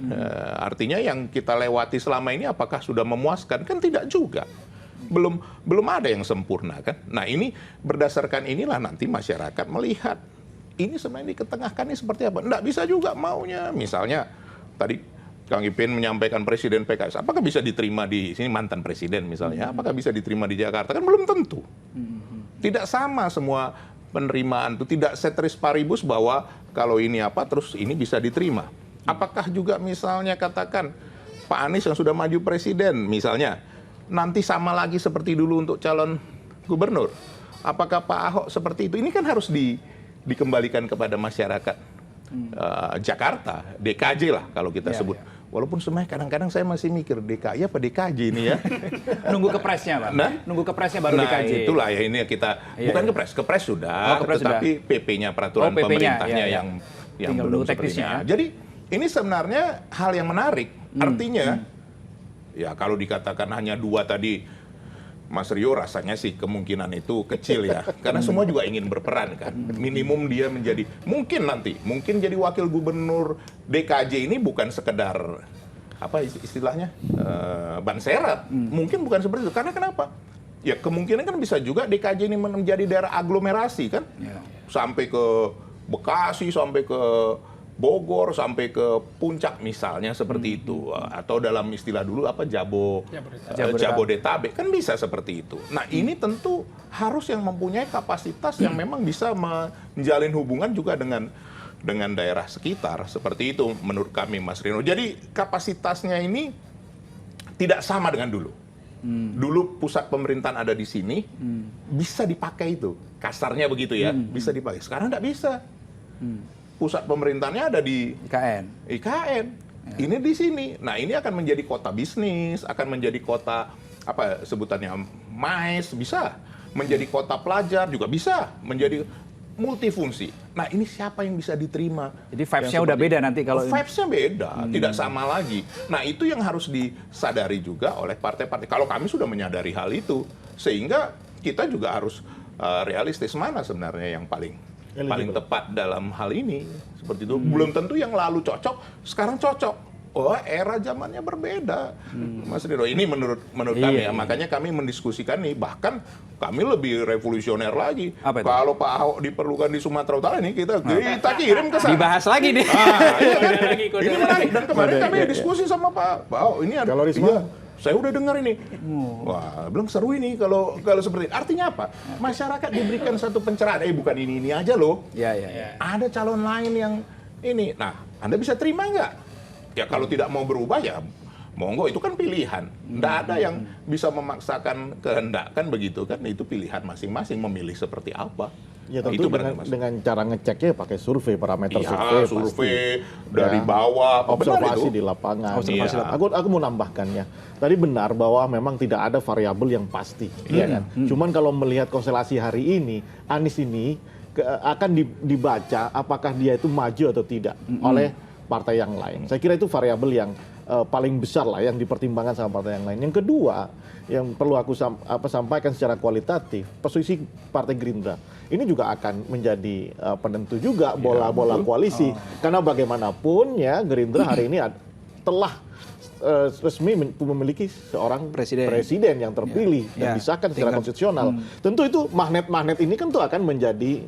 Artinya yang kita lewati selama ini apakah sudah memuaskan? Kan tidak juga. Belum ada yang sempurna kan. Nah, ini berdasarkan inilah nanti masyarakat melihat ini sebenarnya diketengahkan ini seperti apa? Nggak bisa juga maunya. Misalnya tadi Kang Ipin menyampaikan Presiden PKS, apakah bisa diterima di sini mantan Presiden misalnya? Apakah bisa diterima di Jakarta? Kan belum tentu. Tidak sama semua penerimaan itu, tidak ceteris paribus bahwa kalau ini apa terus ini bisa diterima. Apakah juga misalnya katakan Pak Anies yang sudah maju Presiden misalnya nanti sama lagi seperti dulu untuk calon gubernur? Apakah Pak Ahok seperti itu? Ini kan harus dikembalikan kepada masyarakat Jakarta, DKJ lah kalau kita sebut walaupun sebenarnya kadang-kadang saya masih mikir DKI apa DKJ ini ya. Nunggu kepresnya, Pak. Nah? Nunggu kepresnya baru Nah DKJ. itulah ya ini kita Iya, bukan iya. kepres sudah, Oh, kepres tetapi PP-nya peraturan PP-nya, pemerintahnya iya, iya. yang Tinggal belum nunggu teknisnya, seperti ini. Jadi ini sebenarnya hal yang menarik. Artinya ya kalau dikatakan hanya 2 tadi, Mas Rio rasanya sih kemungkinan itu kecil ya, karena semua juga ingin berperan kan. Minimum dia menjadi mungkin jadi wakil gubernur DKJ ini bukan sekedar apa istilahnya ban serep, mungkin bukan seperti itu. Karena kenapa? Ya kemungkinan kan bisa juga DKJ ini menjadi daerah aglomerasi kan, sampai ke Bekasi, sampai ke Bogor, sampai ke Puncak misalnya seperti itu, atau dalam istilah dulu apa Jabodetabek kan bisa seperti itu. Nah ini tentu harus yang mempunyai kapasitas yang memang bisa menjalin hubungan juga dengan daerah sekitar seperti itu menurut kami Mas Rino. Jadi kapasitasnya ini tidak sama dengan dulu. Dulu pusat pemerintahan ada di sini, bisa dipakai itu, kasarnya begitu ya, bisa dipakai. Sekarang tidak bisa. Pusat pemerintahannya ada di IKN. Ini di sini. Nah, ini akan menjadi kota bisnis, akan menjadi kota apa sebutannya MICE, bisa menjadi kota pelajar juga bisa, menjadi multifungsi. Nah, ini siapa yang bisa diterima? Jadi vibes-nya udah beda nanti kalau vibes-nya beda, tidak sama lagi. Nah, itu yang harus disadari juga oleh partai-partai. Kalau kami sudah menyadari hal itu, sehingga kita juga harus realistis mana sebenarnya yang paling tepat dalam hal ini. Seperti itu. Belum tentu yang lalu cocok, sekarang cocok. Oh, era zamannya berbeda. Mas Rino, ini menurut kami ya. Makanya kami mendiskusikan nih, bahkan kami lebih revolusioner lagi. Kalau Pak Ahok diperlukan di Sumatera Utara ini, kita kirim ke sana. Dibahas lagi nih. Ini menarik. Dan kemarin kami diskusi sama Pak Ahok. Ini ada, kalau Risma, saya udah dengar ini. Wah, bilang seru ini kalau seperti ini. Artinya apa? Masyarakat diberikan satu pencerahan. Bukan ini aja loh. Ada calon lain yang ini. Nah, Anda bisa terima nggak? Ya kalau tidak mau berubah ya monggo, itu kan pilihan. Tidak ada yang bisa memaksakan kehendak kan begitu kan. Itu pilihan masing-masing memilih seperti apa. Ya tentu itu dengan cara ngeceknya pakai survei, parameter survei dari bawah, observasi di lapangan. Aku mau nambahkan ya. Tadi benar bahwa memang tidak ada variabel yang pasti, ya kan. Cuman kalau melihat konstelasi hari ini, Anies ini akan dibaca apakah dia itu maju atau tidak oleh partai yang lain. Saya kira itu variabel yang paling besar lah yang dipertimbangkan sama partai yang lain. Yang kedua, yang perlu aku sampaikan secara kualitatif, posisi Partai Gerindra ini juga akan menjadi penentu juga bola koalisi. Karena bagaimanapun ya Gerindra hari ini telah resmi memiliki seorang presiden yang terpilih dan disahkan secara konstitusional. Tentu itu magnet ini kan tuh akan menjadi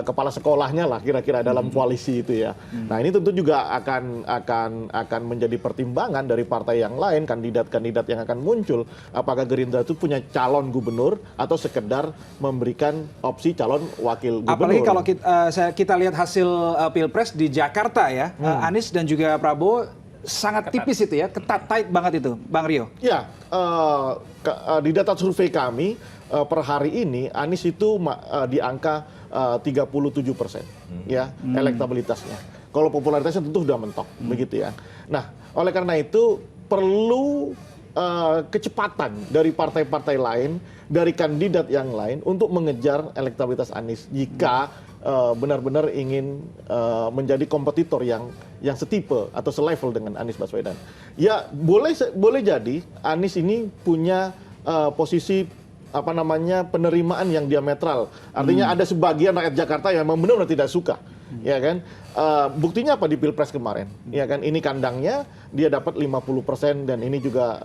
kepala sekolahnya lah kira-kira dalam koalisi itu ya. Nah ini tentu juga akan menjadi pertimbangan dari partai yang lain, kandidat-kandidat yang akan muncul. Apakah Gerindra itu punya calon gubernur atau sekedar memberikan opsi calon wakil gubernur? Apalagi kalau kita lihat hasil Pilpres di Jakarta ya, Anies dan juga Prabowo sangat tipis itu ya, ketat, tight banget itu, Bang Rio. Ya, di data survei kami per hari ini Anies itu di angka 37% ya elektabilitasnya. Kalau popularitasnya tentu sudah mentok begitu ya. Nah, oleh karena itu perlu kecepatan dari partai-partai lain, dari kandidat yang lain untuk mengejar elektabilitas Anies jika benar-benar ingin menjadi kompetitor yang setipe atau selevel dengan Anies Baswedan. Ya boleh jadi Anies ini punya posisi penerimaan yang diametral. Artinya ada sebagian rakyat Jakarta yang memang benar-benar tidak suka, ya kan? Buktinya apa di Pilpres kemarin? Ya kan, ini kandangnya dia dapat 50% dan ini juga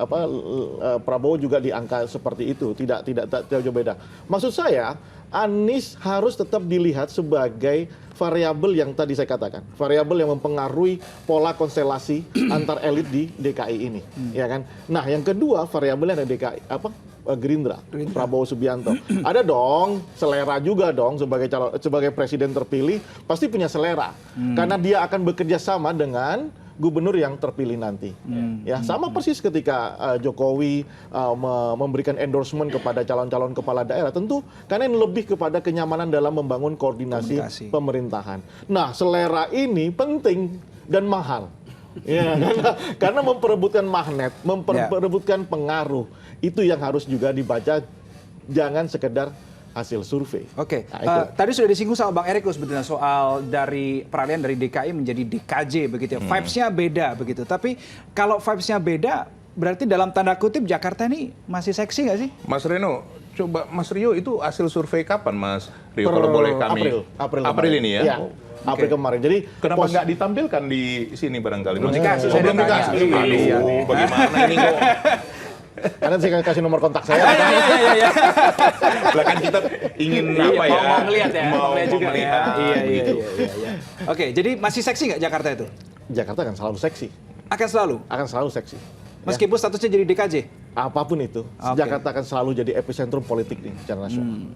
Prabowo juga di angka seperti itu, tidak jauh beda. Maksud saya Anies harus tetap dilihat sebagai variabel yang tadi saya katakan, variabel yang mempengaruhi pola konstelasi antar elit di DKI ini, ya kan? Nah, yang kedua variabelnya ada DKI Gerindra, Prabowo Subianto. Ada dong selera juga dong sebagai presiden terpilih pasti punya selera karena dia akan bekerja sama dengan gubernur yang terpilih nanti. Ya, sama persis ketika Jokowi memberikan endorsement kepada calon-calon kepala daerah, tentu karena ini lebih kepada kenyamanan dalam membangun koordinasi pemerintahan. Nah, selera ini penting dan mahal. Ya, karena memperebutkan magnet, memperebutkan pengaruh, itu yang harus juga dibaca, jangan sekedar hasil survei. Oke, Nah, itu. tadi sudah disinggung sama Bang Eriko sebetulnya soal dari peralihan dari DKI menjadi DKJ begitu ya. Vibes-nya beda begitu. Tapi kalau vibes-nya beda, berarti dalam tanda kutip Jakarta ini masih seksi nggak sih? Mas Reno, coba Mas Rio itu hasil survei kapan Mas Rio kalau boleh kami? April ini ya? Iya, April kemarin. Jadi Kenapa nggak ditampilkan di sini barangkali? Belum dikasih, saya belum tanya. dikasih. Iya, Aduh, bagaimana ini kok? Karena saya kasih nomor kontak saya. Iya. Lah kan kita ingin apa ya? Mau ngelihat ya, mau ngelihat juga ya. melihat, Iya. begitu. Oke, jadi masih seksi nggak Jakarta itu? Jakarta akan selalu seksi. Akan selalu, seksi. meskipun statusnya jadi DKJ. Apapun itu, Oke. Jakarta akan selalu jadi epicentrum politik nih secara nasional.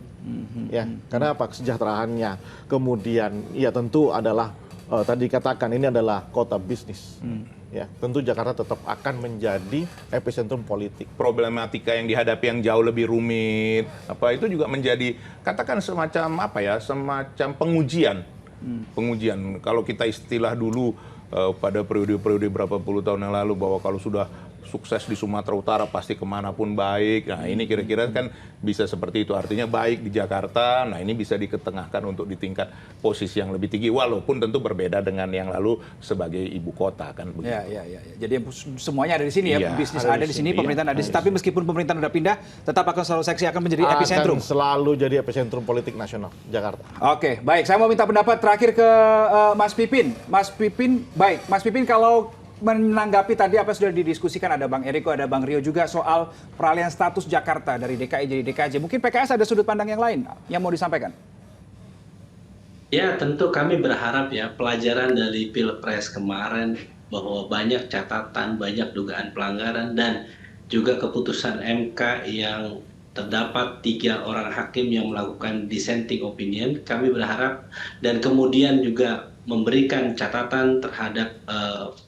Ya, karena apa? Kesejahteraannya, kemudian ya tentu adalah tadi katakan ini adalah kota bisnis. Ya, tentu Jakarta tetap akan menjadi epicentrum politik. Problematika yang dihadapi yang jauh lebih rumit, apa itu juga menjadi katakan semacam apa ya? Semacam pengujian. Pengujian. Kalau kita istilah dulu pada periode-periode berapa puluh tahun yang lalu bahwa kalau sudah sukses di Sumatera Utara pasti kemanapun baik. Nah ini kira-kira kan bisa seperti itu. Artinya baik di Jakarta, nah ini bisa diketengahkan untuk di tingkat posisi yang lebih tinggi. Walaupun tentu berbeda dengan yang lalu sebagai ibu kota kan begitu. Ya. Jadi semuanya ada di sini ya, Iya, bisnis ada ada di di sini, sini. pemerintahan ada di sini. Iya. Tapi meskipun pemerintahan udah pindah, tetap akan selalu seksi, akan menjadi epicentrum. Akan selalu jadi epicentrum politik nasional Jakarta. Oke, baik. Saya mau minta pendapat terakhir ke Mas Pipin. Mas Pipin, baik. Mas Pipin kalau menanggapi tadi apa yang sudah didiskusikan, ada Bang Eriko, ada Bang Rio juga soal peralihan status Jakarta dari DKI jadi DKJ. Mungkin PKS ada sudut pandang yang lain yang mau disampaikan? Ya, tentu kami berharap ya pelajaran dari Pilpres kemarin bahwa banyak catatan, banyak dugaan pelanggaran, dan juga keputusan MK yang terdapat 3 orang hakim yang melakukan dissenting opinion. Kami berharap dan kemudian juga memberikan catatan terhadap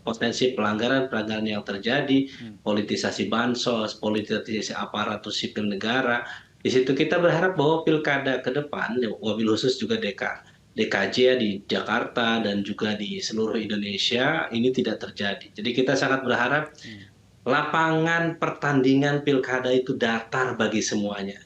potensi pelanggaran-pelanggaran yang terjadi, politisasi bansos, politisasi aparatus sipil negara. Di situ kita berharap bahwa pilkada ke depan, wabil khusus juga DKJ ya, di Jakarta dan juga di seluruh Indonesia ini tidak terjadi. Jadi kita sangat berharap lapangan pertandingan pilkada itu datar bagi semuanya.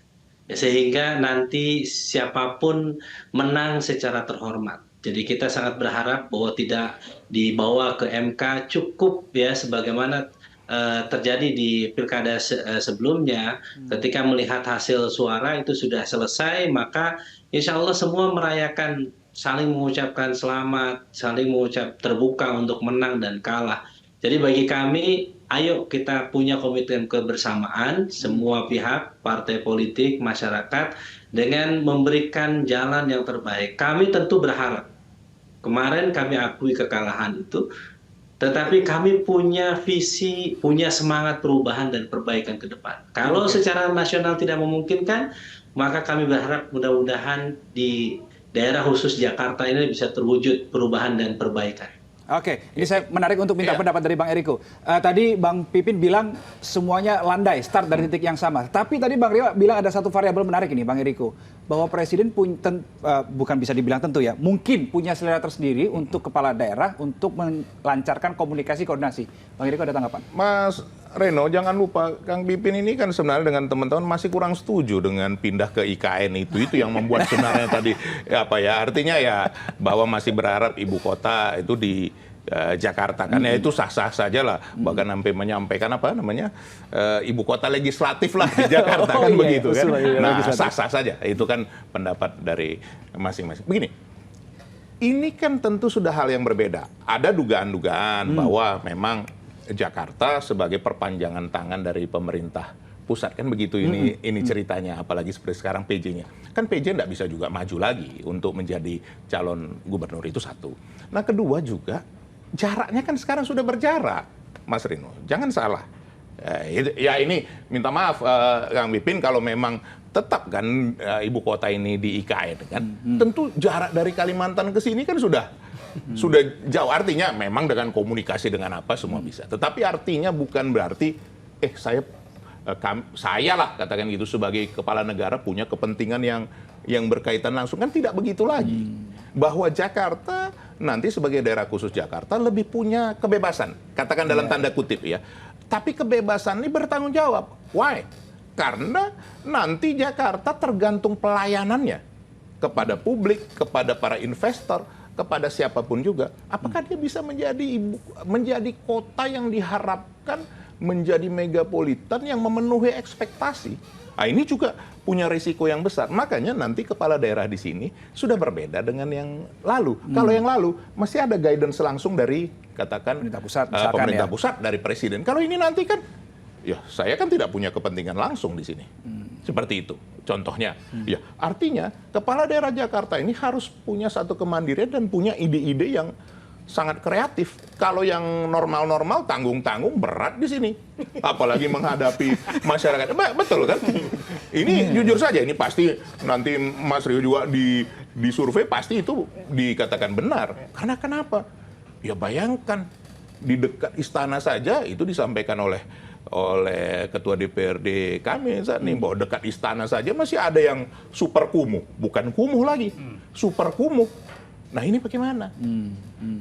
Ya, sehingga nanti siapapun menang secara terhormat. Jadi kita sangat berharap bahwa tidak dibawa ke MK, cukup ya sebagaimana terjadi di pilkada sebelumnya. Ketika melihat hasil suara itu sudah selesai, maka insya Allah semua merayakan, saling mengucapkan selamat, saling mengucap terbuka untuk menang dan kalah. Jadi bagi kami, ayo kita punya komitmen kebersamaan, semua pihak, partai politik, masyarakat, dengan memberikan jalan yang terbaik. Kami tentu berharap, kemarin kami akui kekalahan itu, tetapi kami punya visi, punya semangat perubahan dan perbaikan ke depan. Kalau secara nasional tidak memungkinkan, maka kami berharap mudah-mudahan di daerah khusus Jakarta ini bisa terwujud perubahan dan perbaikan. Oke, ini saya menarik untuk minta pendapat dari Bang Eriko. Tadi Bang Pipin bilang semuanya landai, start dari titik yang sama. Tapi tadi Bang Rio bilang ada satu variabel menarik ini, Bang Eriko. Bahwa Presiden bukan bisa dibilang tentu ya, mungkin punya selera tersendiri untuk kepala daerah untuk melancarkan komunikasi koordinasi. Bang Eriko ada tanggapan? Mas Reno, jangan lupa Kang Pipin ini kan sebenarnya dengan teman-teman masih kurang setuju dengan pindah ke IKN itu yang membuat sebenarnya tadi artinya ya bahwa masih berharap ibu kota itu di Jakarta kan ya itu sah-sah saja lah, bahkan sampai menyampaikan ibu kota legislatif lah di Jakarta kan begitu kan. Nah sah-sah saja, itu kan pendapat dari masing-masing. Begini, ini kan tentu sudah hal yang berbeda. Ada dugaan-dugaan bahwa memang Jakarta sebagai perpanjangan tangan dari pemerintah pusat kan begitu ini ceritanya, apalagi seperti sekarang PJ-nya. Kan PJ nggak bisa juga maju lagi untuk menjadi calon gubernur, itu satu. Nah kedua juga jaraknya kan sekarang sudah berjarak, Mas Rino. Jangan salah. Ya ini minta maaf Kang Pipin kalau memang tetap kan ibu kota ini di IKN kan. Tentu jarak dari Kalimantan ke sini kan sudah jauh, artinya memang dengan komunikasi dengan apa semua bisa. Tetapi artinya bukan berarti saya lah katakan gitu sebagai kepala negara punya kepentingan yang berkaitan langsung, kan tidak begitu lagi. Bahwa Jakarta nanti sebagai daerah khusus Jakarta lebih punya kebebasan, katakan dalam tanda kutip ya. Tapi kebebasan ini bertanggung jawab. Why? Karena nanti Jakarta tergantung pelayanannya kepada publik, kepada para investor, kepada siapapun juga. Apakah dia bisa menjadi kota yang diharapkan menjadi megapolitan yang memenuhi ekspektasi? Nah, ini juga punya risiko yang besar. Makanya nanti kepala daerah di sini sudah berbeda dengan yang lalu. Kalau yang lalu masih ada guidance langsung dari katakan Pemerintah pusat, misalkan pemerintah ya. pusat, dari presiden. Kalau ini nanti kan, ya saya kan tidak punya kepentingan langsung di sini. Seperti itu contohnya. Ya, artinya kepala daerah Jakarta ini harus punya satu kemandirian dan punya ide-ide yang sangat kreatif. Kalau yang normal-normal, tanggung-tanggung, berat di sini. Apalagi menghadapi masyarakat. Betul kan? Ini jujur saja, ini pasti nanti Mas Rio juga di survei pasti itu dikatakan benar. Karena kenapa? Ya bayangkan, di dekat istana saja itu disampaikan oleh Ketua DPRD kami saat ini, bahwa dekat istana saja masih ada yang super kumuh. Bukan kumuh lagi, super kumuh. Nah ini bagaimana?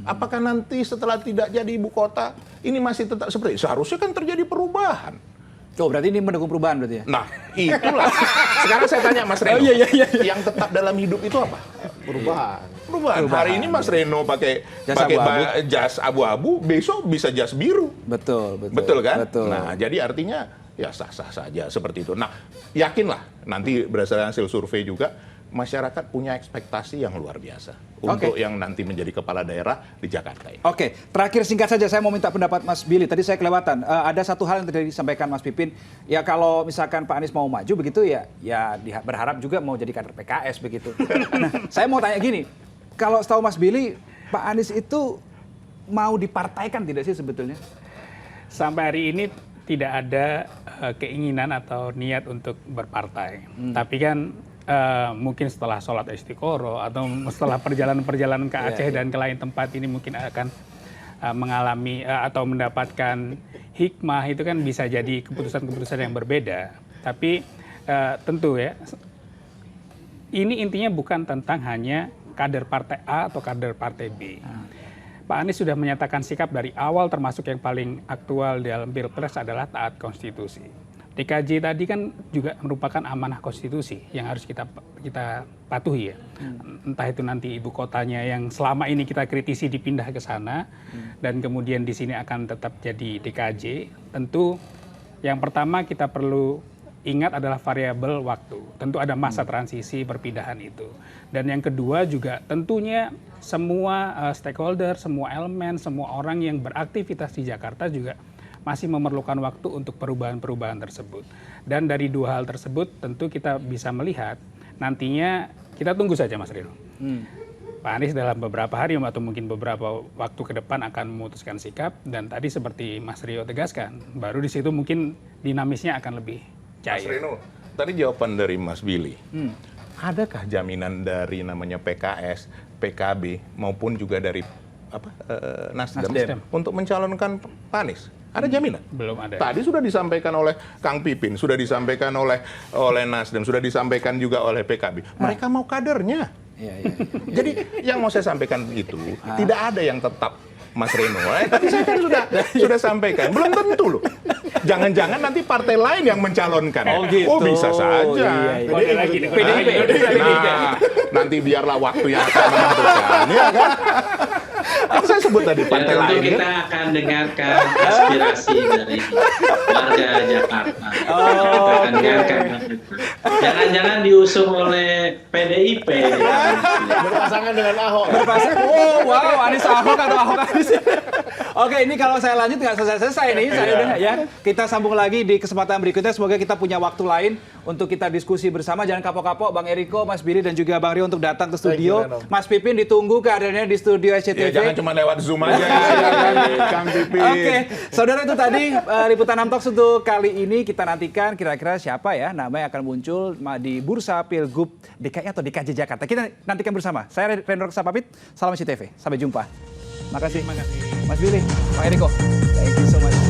Apakah nanti setelah tidak jadi ibu kota, ini masih tetap seperti itu? Seharusnya kan terjadi perubahan. Oh, berarti ini mendukung perubahan berarti ya? Nah, itulah. Sekarang saya tanya Mas Reno, yang tetap dalam hidup itu apa? Perubahan. Perubahan. Hari ini Mas Reno pakai jas abu-abu, besok bisa jas biru. Betul. Betul kan? Betul. Nah, jadi artinya ya sah-sah saja seperti itu. Nah, yakinlah nanti berdasarkan hasil survei juga, masyarakat punya ekspektasi yang luar biasa untuk yang nanti menjadi kepala daerah di Jakarta ini. Oke, terakhir singkat saja saya mau minta pendapat Mas Billy. Tadi saya kelewatan, ada satu hal yang tadi disampaikan Mas Pipin. Ya kalau misalkan Pak Anies mau maju begitu ya berharap juga mau jadi kader PKS begitu. Nah, saya mau tanya gini, kalau setahu Mas Billy, Pak Anies itu mau dipartaikan tidak sih sebetulnya? Sampai hari ini tidak ada keinginan atau niat untuk berpartai. Tapi kan mungkin setelah sholat istiqoroh atau setelah perjalanan-perjalanan ke Aceh dan ke lain tempat ini mungkin akan mengalami atau mendapatkan hikmah, itu kan bisa jadi keputusan-keputusan yang berbeda. Tapi tentu ya, ini intinya bukan tentang hanya kader partai A atau kader partai B. Pak Anies sudah menyatakan sikap dari awal, termasuk yang paling aktual dalam Pilpres adalah taat konstitusi. DKJ tadi kan juga merupakan amanah konstitusi yang harus kita patuhi ya. Entah itu nanti ibu kotanya yang selama ini kita kritisi dipindah ke sana dan kemudian di sini akan tetap jadi DKJ. Tentu yang pertama kita perlu ingat adalah variabel waktu. Tentu ada masa transisi perpindahan itu. Dan yang kedua juga tentunya semua stakeholder, semua elemen, semua orang yang beraktivitas di Jakarta juga masih memerlukan waktu untuk perubahan-perubahan tersebut. Dan dari dua hal tersebut tentu kita bisa melihat nantinya, kita tunggu saja Mas Rino. Pak Anies dalam beberapa hari atau mungkin beberapa waktu ke depan akan memutuskan sikap, dan tadi seperti Mas Rio tegaskan, baru di situ mungkin dinamisnya akan lebih cair. Mas Reno, tadi jawaban dari Mas Billy. Adakah jaminan dari namanya PKS, PKB maupun juga dari Nasdem untuk mencalonkan Pak Anies? Ada jaminan? Belum ada. Tadi sudah disampaikan oleh Kang Pipin, sudah disampaikan oleh Nasdem, sudah disampaikan juga oleh PKB. Mereka mau kadernya. Jadi yang mau saya sampaikan itu tidak ada yang tetap, Mas Reno. Tadi saya kan sudah sampaikan, belum tentu loh. Jangan-jangan nanti partai lain yang mencalonkan. Oh bisa saja. Nah, nanti biarlah waktu yang akan menentukan, ya kan? Kan saya sebut tadi partai tentu lain. kita akan dengarkan aspirasi dari warga Jakarta. Kita akan dengarkan. Jangan-jangan diusung oleh PDIP. Berpasangan dengan Ahok. Oh wow, Anies Ahok atau Ahok Anies. Oke, ini kalau saya lanjut nggak selesai-selesai nih. Saya udah ya. Kita sambung lagi di kesempatan berikutnya. Semoga kita punya waktu lain untuk kita diskusi bersama. Jangan kapok-kapok, Bang Eriko, Mas Billy dan juga Bang Rio untuk datang ke studio. Mas Pipin ditunggu kehadirannya di studio SCTV. Ya, jangan cuma lewat Zoom aja, Kang Pipin. Oke, saudara, itu tadi liputan Talks untuk kali ini. Kita nantikan kira-kira siapa ya nama yang akan muncul di Bursa Pilgub DKI atau DKJ Jakarta. Kita nantikan bersama. Saya Reno Reksa pamit. Salam SCTV. Sampai jumpa. Makasih. Mas Billy, Pak Eriko. Thank you so much.